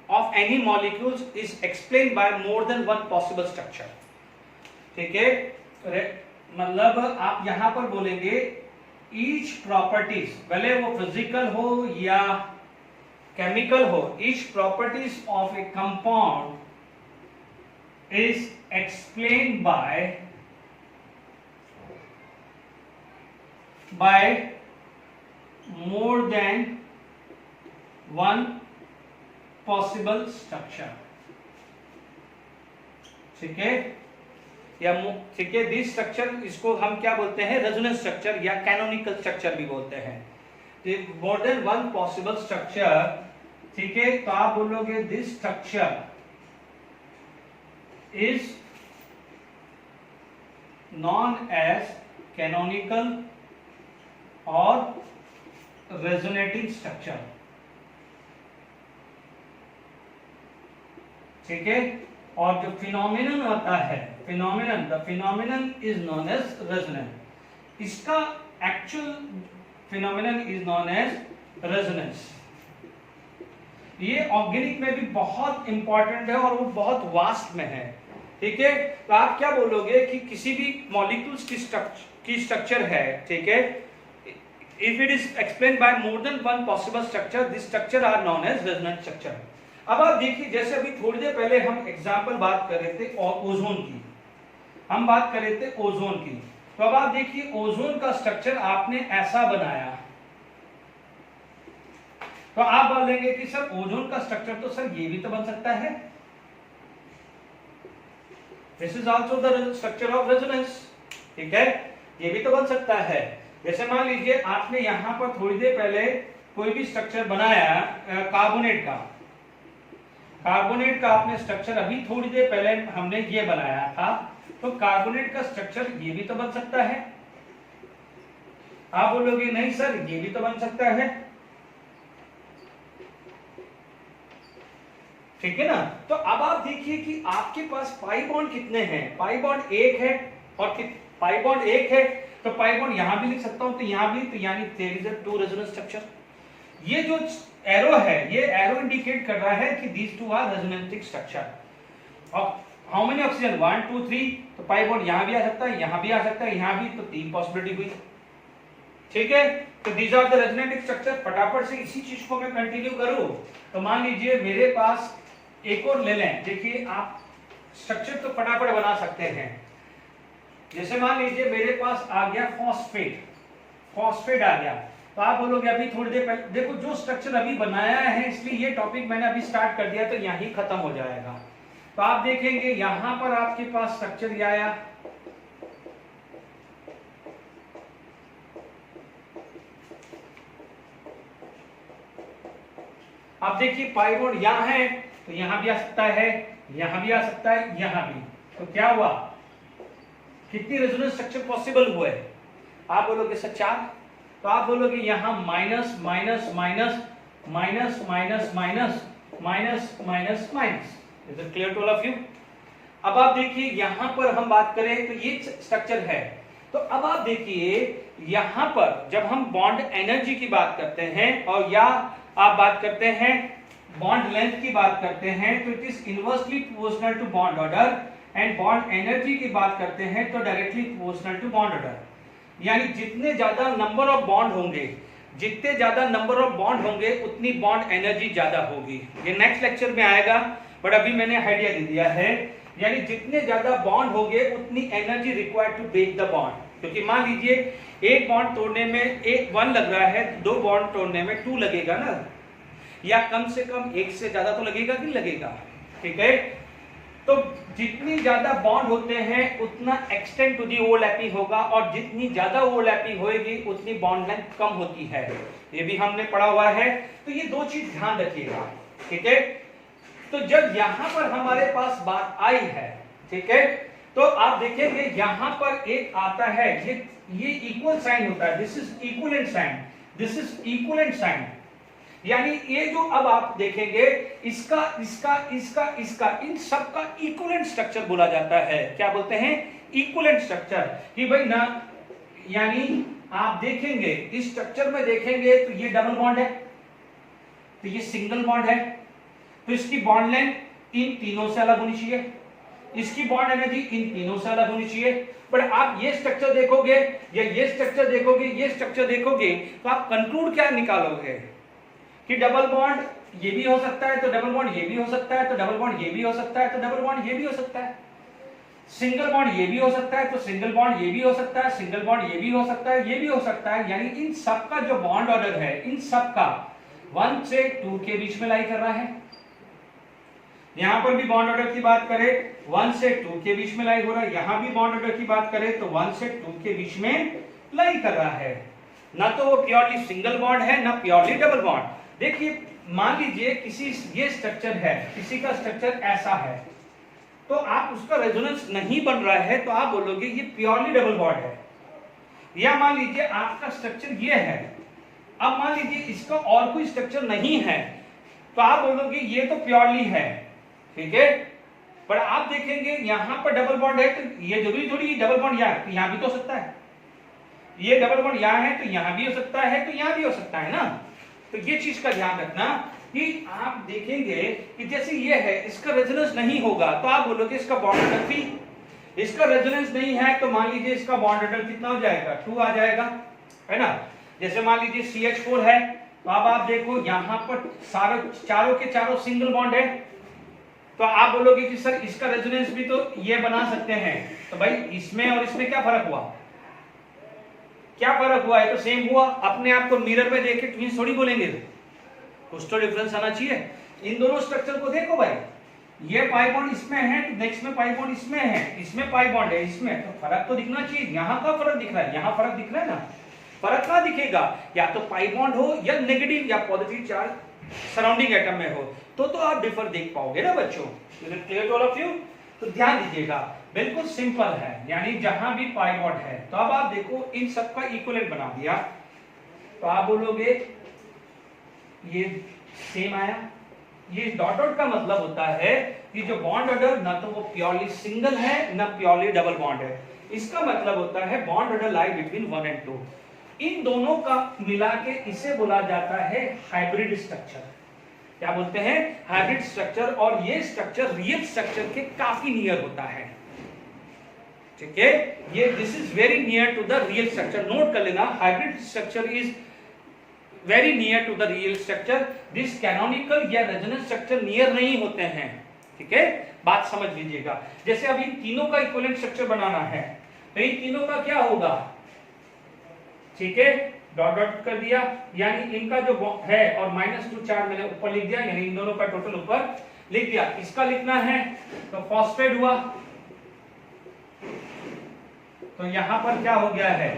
of any molecules is explain by more than one possible structure. ठीक है, मतलब आप यहां पर बोलेंगे ईच प्रॉपर्टीज, भले वो फिजिकल हो या केमिकल हो, each properties of A compound is explained bye more than one possible structure. ठीक है, या ठीक है, दिस स्ट्रक्चर, इसको हम क्या बोलते हैं, रेजोनेंस स्ट्रक्चर या कैनोनिकल स्ट्रक्चर भी बोलते हैं, मोर देन वन पॉसिबल स्ट्रक्चर। ठीक है, तो आप बोलोगे this structure is known as canonical or resonating structure. ठीक है, और जो फिनोमिनन होता है, phenomenon, the phenomenon is known as resonance. इसका actual phenomenon is known as resonance. ये ऑर्गेनिक में भी बहुत इंपॉर्टेंट है और वो बहुत वास्ट में है. ठीक है, तो आप क्या बोलोगे कि किसी भी मॉलिक्यूल्स की स्ट्रक्चर है, ठीक है, if it is explain by more than one possible structure, this structure are known as resonance structure. अब आप देखिए, जैसे अभी थोड़ी देर पहले हम एग्जांपल बात कर रहे थे ओजोन की, हम बात कर रहे थे ओजोन की. तो अब आप देखिए ओजोन का स्ट्रक्चर आपने ऐसा बनाया, तो आप बोलेंगे कि सर ओजोन का स्ट्रक्चर तो सर ये भी तो बन सकता है. This is also the structure of resonance. ठीक है, ये भी तो बन सकता है. जैसे मान लीजिए आपने यहां पर थोड़ी देर पहले कोई भी स्ट्रक्चर बनाया कार्बोनेट का, कार्बोनेट का आपने स्ट्रक्चर अभी थोड़ी देर पहले हमने ये बनाया था, तो कार्बोनेट का स्ट्रक्चर ये भी तो बन सकता है. आप बोलोगे नहीं सर ये भी तो बन सकता है. ठीक है ना. तो अब आप देखिए कि आपके पास पाई बॉन्ड कितने हैं. पाई बॉन्ड एक है, और पाई बॉन्ड एक है तो पाई बॉन्ड यहां भी लिख सकता हूं, तो यहां भी, तो यानी there is a two resonance structure. ये जो एरो है, ये एरो इंडिकेट कर रहा है कि दीज टू आर रेजोनेंटिक स्ट्रक्चर. और हाउ मेनी ऑक्सीजन, 1 2 3, तो पाई बॉन्ड यहां भी आ सकता है, यहां भी आ सकता है, यहां भी, तो तीन पॉसिबिलिटी हुई. ठीक है, तो दीज आर द रेजोनेंटिक स्ट्रक्चर. फटाफट से इसी चीज को मैं कंटिन्यू करूं, तो मान लीजिए मेरे पास एक और ले लें. देखिए आप स्ट्रक्चर तो फटाफट बना सकते हैं. जैसे मान लीजिए मेरे पास आ गया फॉस्फेट, फॉस्फेट आ गया, तो आप बोलोगे अभी थोड़ी देर पहले देखो जो स्ट्रक्चर अभी बनाया है, इसलिए ये टॉपिक मैंने अभी स्टार्ट कर दिया, तो यहीं खत्म हो जाएगा. तो आप देखेंगे यहां पर आपके पास स्ट्रक्चर ये आया, आप देखिए पाई बॉन्ड यहां है, तो यहां भी आ सकता है, यहां भी आ सकता है, यहां भी. तो क्या हुआ, कितनी रेजोनेंस स्ट्रक्चर पॉसिबल हुए. आप बोलोगे सर 4, तो आप बोलोगे यहां minus minus minus minus minus minus minus minus minus. Is it clear to all of you. अब आप देखिए यहां पर हम बात करें तो ये स्ट्रक्चर है. तो अब आप देखिए यहां पर जब हम बॉन्ड एनर्जी की बात करते हैं, और या आप बात करते हैं बॉन्ड लेंथ की बात करते हैं, तो it is inversely proportional to bond order. And bond energy की बात करते हैं तो directly proportional to bond order. यानी जितने ज्यादा नंबर ऑफ बॉन्ड होंगे, जितने ज्यादा नंबर ऑफ बॉन्ड होंगे उतनी बॉन्ड एनर्जी ज्यादा होगी. ये नेक्स्ट लेक्चर में आएगा, बट अभी मैंने आइडिया दे दिया है. यानी जितने ज्यादा बॉन्ड होंगे उतनी energy required to break the bond. क्योंकि मान लीजिए एक बॉन्ड तोड़ने में 1 लग रहा है, 2 बॉन्ड तोड़ने में 2 लगेगा ना, या कम से कम 1 से ज्यादा तो लगेगा कि लगेगा. ठीक है, तो जितनी ज्यादा बॉन्ड होते हैं उतना एक्सटेंड टू दी ओवरलैपिंग होगा, और जितनी ज्यादा ओवरलैपिंग होएगी उतनी बॉन्ड लेंथ कम होती है. ये भी हमने पढ़ा हुआ है. तो ये 2 चीज ध्यान रखिएगा. ठीक है, तो जब यहां पर हमारे पास बात आई है, ठीक है, तो आप देखेंगे यहां पर एक आता है, ये इक्वल साइन होता है. This is equivalent sign, this is equivalent sign. यानी ये जो अब आप देखेंगे इसका इसका इसका इसका इन सब का इक्विवेलेंट स्ट्रक्चर बोला जाता है. क्या बोलते हैं, इक्विवेलेंट स्ट्रक्चर. कि भाई ना, यानी आप देखेंगे इस स्ट्रक्चर में देखेंगे तो ये डबल बॉन्ड है, तो ये सिंगल बॉन्ड है, तो इसकी बॉन्ड लेंथ इन तीनों से अलग होनी चाहिए, इसकी बॉन्ड एनर्जी इन तीनों से अलग होनी चाहिए. बट आप ये स्ट्रक्चर देखोगे या ये स्ट्रक्चर देखोगे, ये स्ट्रक्चर देखोगे, तो आप कंक्लूड क्या निकालोगे कि डबल बॉन्ड ये भी हो सकता है, तो डबल बॉन्ड ये भी हो सकता है, तो डबल बॉन्ड ये भी हो सकता है, तो डबल बॉन्ड ये भी हो सकता है. सिंगल बॉन्ड ये भी हो सकता है, तो सिंगल बॉन्ड ये भी हो सकता है, सिंगल बॉन्ड ये भी हो सकता है, ये भी हो सकता है. यानी इन सब का जो बॉन्ड ऑर्डर है, इन सब का 1 से 2 के बीच में लाई कर रहा है. यहां पर भी बॉन्ड ऑर्डर की बात करें 1 से 2 के बीच में लाई हो रहा है, यहां भी बॉन्ड ऑर्डर की बात करें तो 1 से 2 के बीच में लाई कर रहा है. ना तो वो प्योरली सिंगल बॉन्ड है, ना प्योरली डबल बॉन्ड. देखिए मान लीजिए किसी ये स्ट्रक्चर है, किसी का स्ट्रक्चर ऐसा है, तो आप उसका रेजोनेंस नहीं बन रहा है तो आप बोलोगे ये प्योरली डबल बॉन्ड है। या मान लीजिए आपका स्ट्रक्चर ये है, अब मान लीजिए इसका और कोई स्ट्रक्चर नहीं है तो आप बोलोगे ये तो प्योरली है, ठीक है। पर आप देखेंगे यहां पर डबल बॉन्ड है तो ये जरूरी थोड़ी डबल बॉन्ड यहां भी तो हो सकता है, ये डबल बॉन्ड यहां है तो यहां भी हो सकता है, तो यहां भी हो सकता है ना। तो ये चीज का ध्यान रखना कि आप देखेंगे कि जैसे ये है इसका रेजोनेंस नहीं होगा तो आप बोलोगे इसका बॉन्ड ऑर्डर 3, इसका रेजोनेंस नहीं है तो मान लीजिए इसका बॉन्ड ऑर्डर कितना हो जाएगा 2 आ जाएगा, है ना। जैसे मान लीजिए CH4 है तो अब आप देखो यहां पर चारों के चारों सिंगल बॉन्ड है तो आप बोलोगे कि सर इसका रेजोनेंस भी तो ये बना सकते हैं, तो भाई इसमें और इसमें क्या फर्क हुआ, क्या फर्क हुआ है, तो सेम हुआ। अपने आप को मिरर में देख के ट्विंस थोड़ी बोलेंगे, कुछ तो डिफरेंस आना चाहिए। इन दोनों स्ट्रक्चर को देखो भाई, ये पाई बॉन्ड इसमें है तो नेक्स्ट में पाई बॉन्ड इसमें है, इसमें पाई बॉन्ड है इसमें, तो फर्क तो दिखना चाहिए। यहाँ का फर्क दिख रहा है, यहाँ फर्क दिख रहा है ना, फर्क कहाँ दिखेगा, या तो पाई बॉन्ड हो या नेगेटिव या पॉजिटिव चार्ज सराउंडिंग एटम में हो तो आप डिफर देख पाओगे ना बच्चों। Clear to all of you. तो ध्यान दीजिएगा बिल्कुल सिंपल है, यानी जहां भी पाई बॉन्ड है तो अब आप देखो इन सबका इक्विवेलेंट बना दिया तो आप बोलोगे ये सेम आया। ये डॉट डॉट का मतलब होता है कि जो बॉन्ड ऑर्डर ना तो वो प्योरली सिंगल है ना प्योरली डबल बॉन्ड है, इसका मतलब होता है bond order lie between 1 and 2। इन दोनों का मिला के इसे बोला जाता है हाइब्रिड स्ट्रक्चर। क्या बोलते हैं, हाइब्रिड स्ट्रक्चर। और ये स्ट्रक्चर रियल स्ट्रक्चर के काफी नियर होता है, ठीक है। ये this is very near to the real structure, note कर लेना, hybrid structure is very near to the real structure. This canonical या रेजोनेंस स्ट्रक्चर नियर नहीं होते हैं, ठीक है, बात समझ लीजिएगा। जैसे अभी तीनों का इक्विवेलेंट स्ट्रक्चर बनाना है तो इन तीनों का क्या होगा, ठीक है, डॉट डॉट कर दिया, यानी इनका जो है और -2 चार्ज मैंने ऊपर लिख दिया, यानी इन दोनों का टोटल ऊपर लिख दिया। इसका लिखना है तो फॉस्फेट हुआ, तो यहां पर क्या हो गया है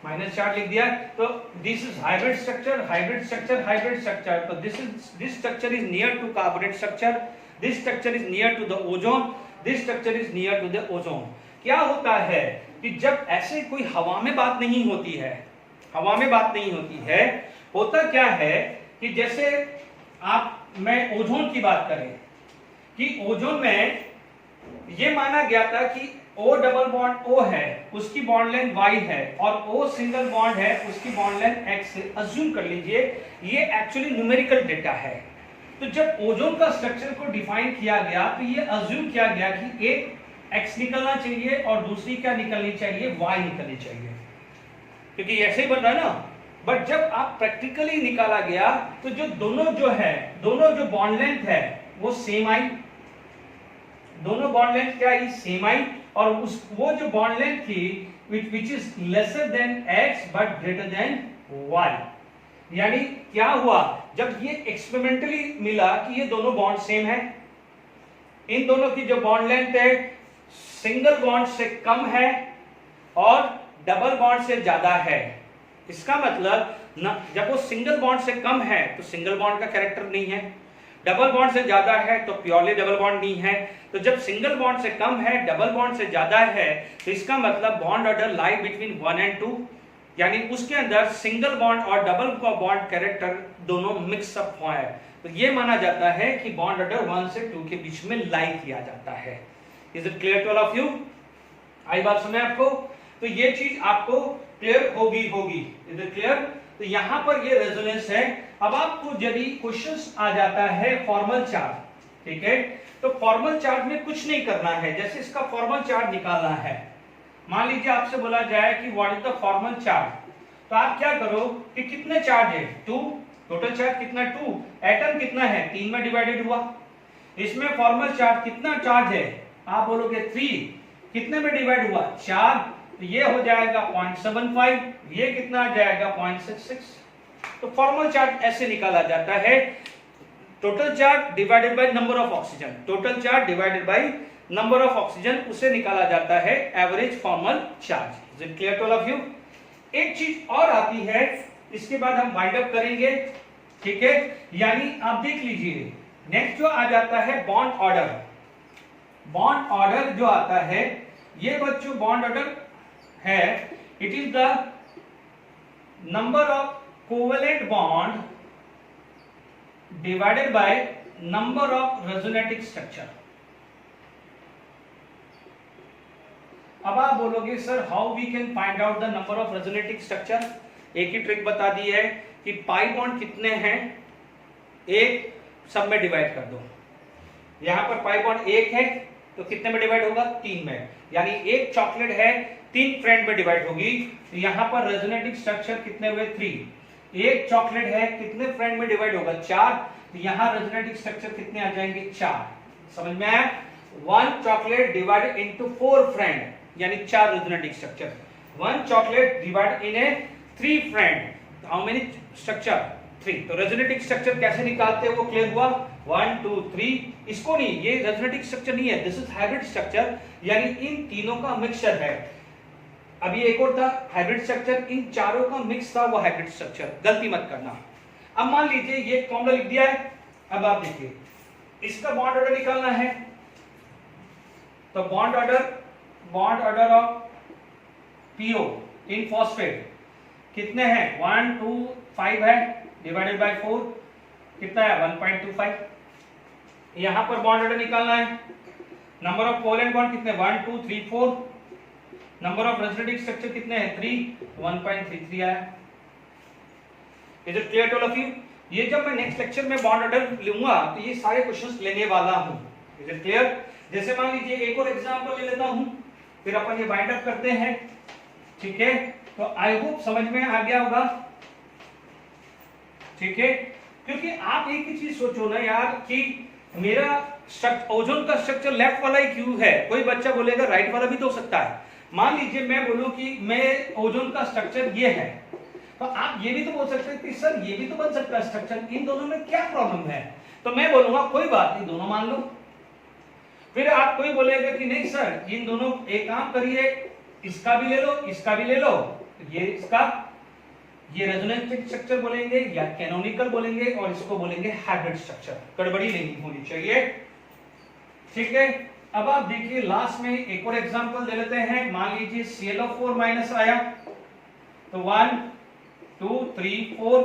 -4 लिख दिया। तो this is hybrid structure, hybrid structure, hybrid structure. तो this structure is near to carbonate structure, this structure is near to the ozone, this structure is near to the ozone. क्या होता है कि जब ऐसे कोई हवा में बात नहीं होती है, हवा में बात नहीं होती है, होता क्या है कि जैसे आप मैं ओजोन की बात करें कि ओजोन में ये माना गया था कि O डबल बॉन्ड O है, उसकी बॉन्ड लेंथ Y है, और O सिंगल बॉन्ड है, उसकी बॉन्ड लेंथ X है। अज्यूम कर लीजिए ये एक्चुअली न्यूमेरिकल डेटा है। तो जब ओजोन का स्ट्रक्चर को डिफाइन किया गया तो ये अज्यूम किया गया कि एक X निकलना चाहिए और दूसरी क्या निकलनी चाहिए, Y निकलनी चाहिए, क्योंकि ऐसे ही बन रहा है ना। बट जब आप प्रैक्टिकली निकाला गया तो जो दोनों जो बॉन्ड लेंथ है वो सेम आई, दोनों बॉन्ड लेंथ क्या आई, सेम आई। और वो जो बॉन्ड लेंथ थी which is lesser than X but greater than Y, यानी क्या हुआ, जब ये एक्सपेरिमेंटली मिला कि ये दोनों बॉन्ड सेम है, इन दोनों की जो बॉन्ड लेंथ है सिंगल बॉन्ड से कम है और डबल बॉन्ड से ज्यादा है। इसका मतलब ना, जब वो सिंगल बॉन्ड से कम है तो सिंगल बॉन्ड का कैरेक्टर नहीं है, डबल बॉन्ड से ज्यादा है तो प्योरली डबल बॉन्ड नहीं है। तो जब सिंगल बॉन्ड से कम है, डबल बॉन्ड से ज्यादा है, तो इसका मतलब bond order lie between 1 and 2, यानी उसके अंदर सिंगल बॉन्ड और डबल का बॉन्ड कैरेक्टर दोनों मिक्सअप हुआ है। तो ये माना जाता है कि बॉन्ड ऑर्डर 1 से 2 के बीच में लाई किया जाता है। Is it clear to all of you? आई बात सुने आपको? तो ये चीज आपको क्लियर होगी। Is it clear? तो यहां पर ये रेजोनेंस है। अब आपको यदि क्वेश्चंस आ जाता है फॉर्मल चार्ज, ठीक है, तो फॉर्मल चार्ज में कुछ नहीं करना है। जैसे इसका फॉर्मल चार्ज निकालना है, मान लीजिए आपसे बोला जाए कि what is the formal charge, तो आप क्या करो कि कितने चार्ज है 2, टोटल चार्ज कितना 2, एटम कितना है 3 में डिवाइडेड हुआ, इसमें फॉर्मल चार्ज कितना चार्ज है, आप बोलोगे 3, कितने में डिवाइड हुआ 4, तो ये हो जाएगा 0.75, ये कितना आ जाएगा 0.66। तो फॉर्मल चार्ज ऐसे निकाला जाता है, total charge divided by number of oxygen, total charge divided by number of oxygen, उसे निकाला जाता है average formal charge. Is it clear to all of you? एक चीज और आती है, इसके बाद हम वाइंड अप करेंगे, ठीक है, यानी आप देख लीजिए नेक्स्ट जो आ जाता है बॉन्ड ऑर्डर। बॉन्ड ऑर्डर जो आता है, ये बच्चों बॉन्ड ऑर्डर है, it is the number of covalent bond divided by number of resonating structure. अब आप बोलोगे sir how we can find out the number of resonating structure. एक ही ट्रिक बता दी है कि पाई बॉन्ड कितने हैं, एक सब में डिवाइड कर दो। यहां पर पाई बॉन्ड एक है तो कितने में डिवाइड होगा, 3 में, यानी एक चॉकलेट है 3 फ्रेंड में डिवाइड होगी। तो यहां पर रेजोनेटिंग स्ट्रक्चर कितने हुए, 3। एक चॉकलेट है कितने फ्रेंड में डिवाइड होगा, 4। तो यहां रेजोनेटिंग स्ट्रक्चर कितने आ जाएंगे, 4। समझ में आया? 1 चॉकलेट डिवाइडेड इनटू 4 फ्रेंड, यानी 4 resonating structure. 1 chocolate divide in A 3 friend, how many structure, 3। तो रेजोनेटिंग स्ट्रक्चर कैसे निकालते हैं वो क्लियर हुआ, 1 2 3। इसको नहीं, ये रेजोनेटिंग स्ट्रक्चर नहीं है, दिस इज हाइब्रिड स्ट्रक्चर, यानी इन तीनों का मिक्सचर है। अभी एक और था हाइब्रिड स्ट्रक्चर, इन चारों का मिक्स था वो हाइब्रिड स्ट्रक्चर, गलती मत करना। अब मान लीजिए ये फॉर्मूला लिख दिया है, अब आप देखिए इसका बॉन्ड ऑर्डर निकालना है। तो bond order of PO in phosphate कितने हैं, 1 2 5 है, डिवाइडेड बाय 4 कितना है, 1.25। यहां पर बॉन्ड ऑर्डर निकालना है। नंबर ऑफ कोवेलेंट बॉन्ड कितने, 1 2 3 4। नंबर ऑफ रेजोनेटिंग स्ट्रक्चर कितने हैं, 3, 1.33 आया। Is it clear to all of you? ये जब मैं नेक्स्ट लेक्चर में बॉन्ड ऑर्डर लूंगा तो ये सारे क्वेश्चंस लेने वाला हूं। Is it clear? जैसे मान लीजिए एक और एग्जांपल ले लेता हूं, फिर अपन ये बाइंड अप करते हैं, ठीक है? तो आई होप समझ में आ गया होगा, ठीक है? क्योंकि आप एक ही चीज सोचो ना यार कि मेरा ओजोन का स्ट्रक्चर लेफ्ट वाला ही क्यों है, कोई बच्चा बोलेगा राइट वाला भी तो हो सकता है। मान लीजिए मैं बोलूं कि मैं ओजोन का स्ट्रक्चर ये है, तो आप ये भी तो बोल सकते हैं कि सर ये भी तो बन सकता है स्ट्रक्चर, इन दोनों में क्या प्रॉब्लम है? तो मैं बोलूंगा कोई बात नहीं, दोनों मान लो। फिर आप कोई बोलेगा कि नहीं सर इन दोनों, एक काम करिए इसका भी ले लो इसका भी ले लो, ये इसका, ये रेजोनेटिंग स्ट्रक्चर बोलेंगे या कैनोनिकल बोलेंगे और इसको बोलेंगे हाइब्रिड स्ट्रक्चर। गड़बड़ी नहीं होनी चाहिए, ठीक है? अब आप देखिए लास्ट में एक और एग्जांपल दे लेते हैं। मान लीजिए ClO4 माइनस आया, तो 1 2 3 4।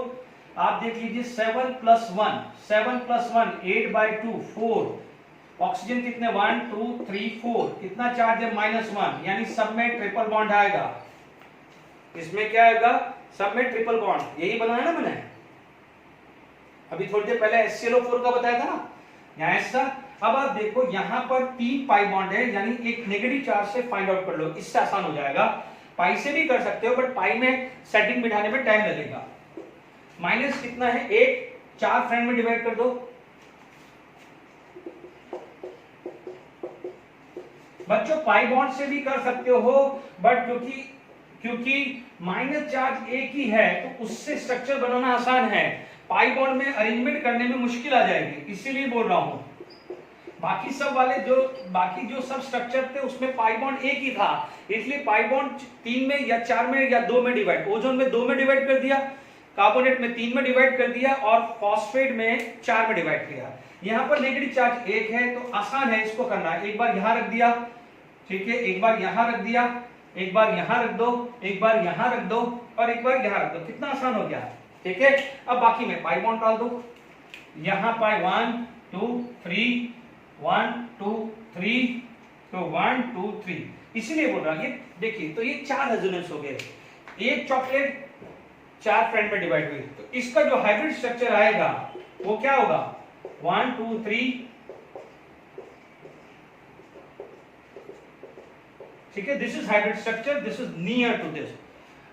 आप देख लीजिए 7 + 1 7 + 1 8/2 4। ऑक्सीजन कितने, 1 2 3 4। कितना चार्ज है, -1, यानी सब में ट्रिपल बॉन्ड आएगा। इसमें क्या आएगा, सब में ट्रिपल बॉन्ड। यही बनाया ना मैंने अभी थोड़ी देर पहले HClO4 का बताया था ना, यहाँ ऐसा। अब आप देखो यहाँ पर 3 पाई बॉन्ड है, यानी एक नेगेटिव चार्ज से फाइंड आउट कर लो, इससे आसान हो जाएगा। पाई से भी कर सकते हो बट पाई में सेटिंग बिठाने में टाइम लगेगा। माइनस कितना है, 8, 4 फ्रेंड में डिवाइड कर दो। बच्चों पाई बॉन्ड से भी कर सकते हो, बट क्योंकि माइनस चार्ज एक ही है तो उससे स्ट्रक्चर बनाना आसान है, पाई बॉन्ड में अरेंजमेंट करने में मुश्किल आ जाएगी, इसीलिए बोल रहा हूं। बाकी सब वाले बाकी जो सब स्ट्रक्चर थे उसमें पाई बॉन्ड एक ही था, इसलिए पाई बॉन्ड 3 में या 4 में या 2 में डिवाइड, ओजोन में 2 में डिवाइड कर दिया, कार्बोनेट में 3 में डिवाइड कर दिया और फॉस्फेट में 4 में डिवाइड किया। यहाँ पर नेगेटिव चार्ज 1 है तो आसान है इसको करना। एक बार यहाँ रख दिया, ठीक है, एक बार यहाँ रख दिया, एक बार यहाँ रख दो, एक बार यहाँ रख दो और एक बार यहाँ रख दो, कितना आसान हो गया, ठीक है? अब बाकी में पाई बॉन्ड डाल दो, यहाँ पाई 1 2 3 1 2 3, तो 1 2 3, इसीलिए बोल रहा ये देखिए। तो ये 4 रेजोनेंस हो गए, एक चॉकलेट 4 फ्रेंड में डिवाइड हुई, तो इसका जो हाइब्रिड स्ट्रक्चर आएगा वो क्या होगा, 1 2 3, ठीक है? This is hybrid structure, this is near to this.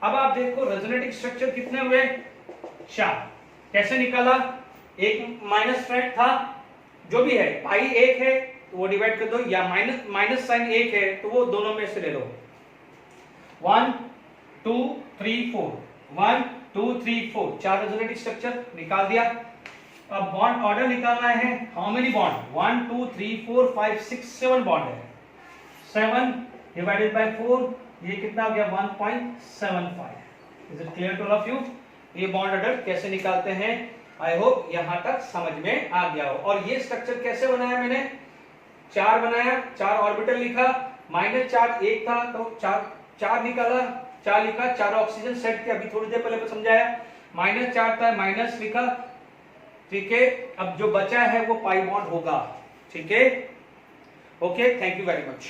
अब आप देखो रेजोनेटिंग स्ट्रक्चर कितने हुए, 4। कैसे निकाला, एक माइनस फ्रेंड था, जो भी है पाई 1 है तो वो डिवाइड कर दो, या माइनस साइन 1 है तो वो दोनों में से ले लो। 1 2 3 4 1 2 3 4, 4 रेजोनेटिंग स्ट्रक्चर निकाल दिया। अब बॉन्ड ऑर्डर निकालना है, हाउ मेनी बॉन्ड, 1 2 3 4 5 6 7 बॉन्ड है, 7 डिवाइडेड बाय 4, ये कितना हो गया, 1.75। Is it clear to all of you? ये बॉन्ड ऑर्डर कैसे निकालते हैं, आई होप यहां तक समझ में आ गया हो। और ये स्ट्रक्चर कैसे बनाया मैंने, 4 बनाया, 4 ऑर्बिटल लिखा, -4 एक था तो 4 निकाला, 4 लिखा, 4 ऑक्सीजन सेट किया, अभी थोड़ी देर पहले मैं समझाया, -4 था माइनस लिखा, ठीक है। अब जो बचा है वो पाई बॉन्ड होगा, ठीक है। Okay, thank you very much.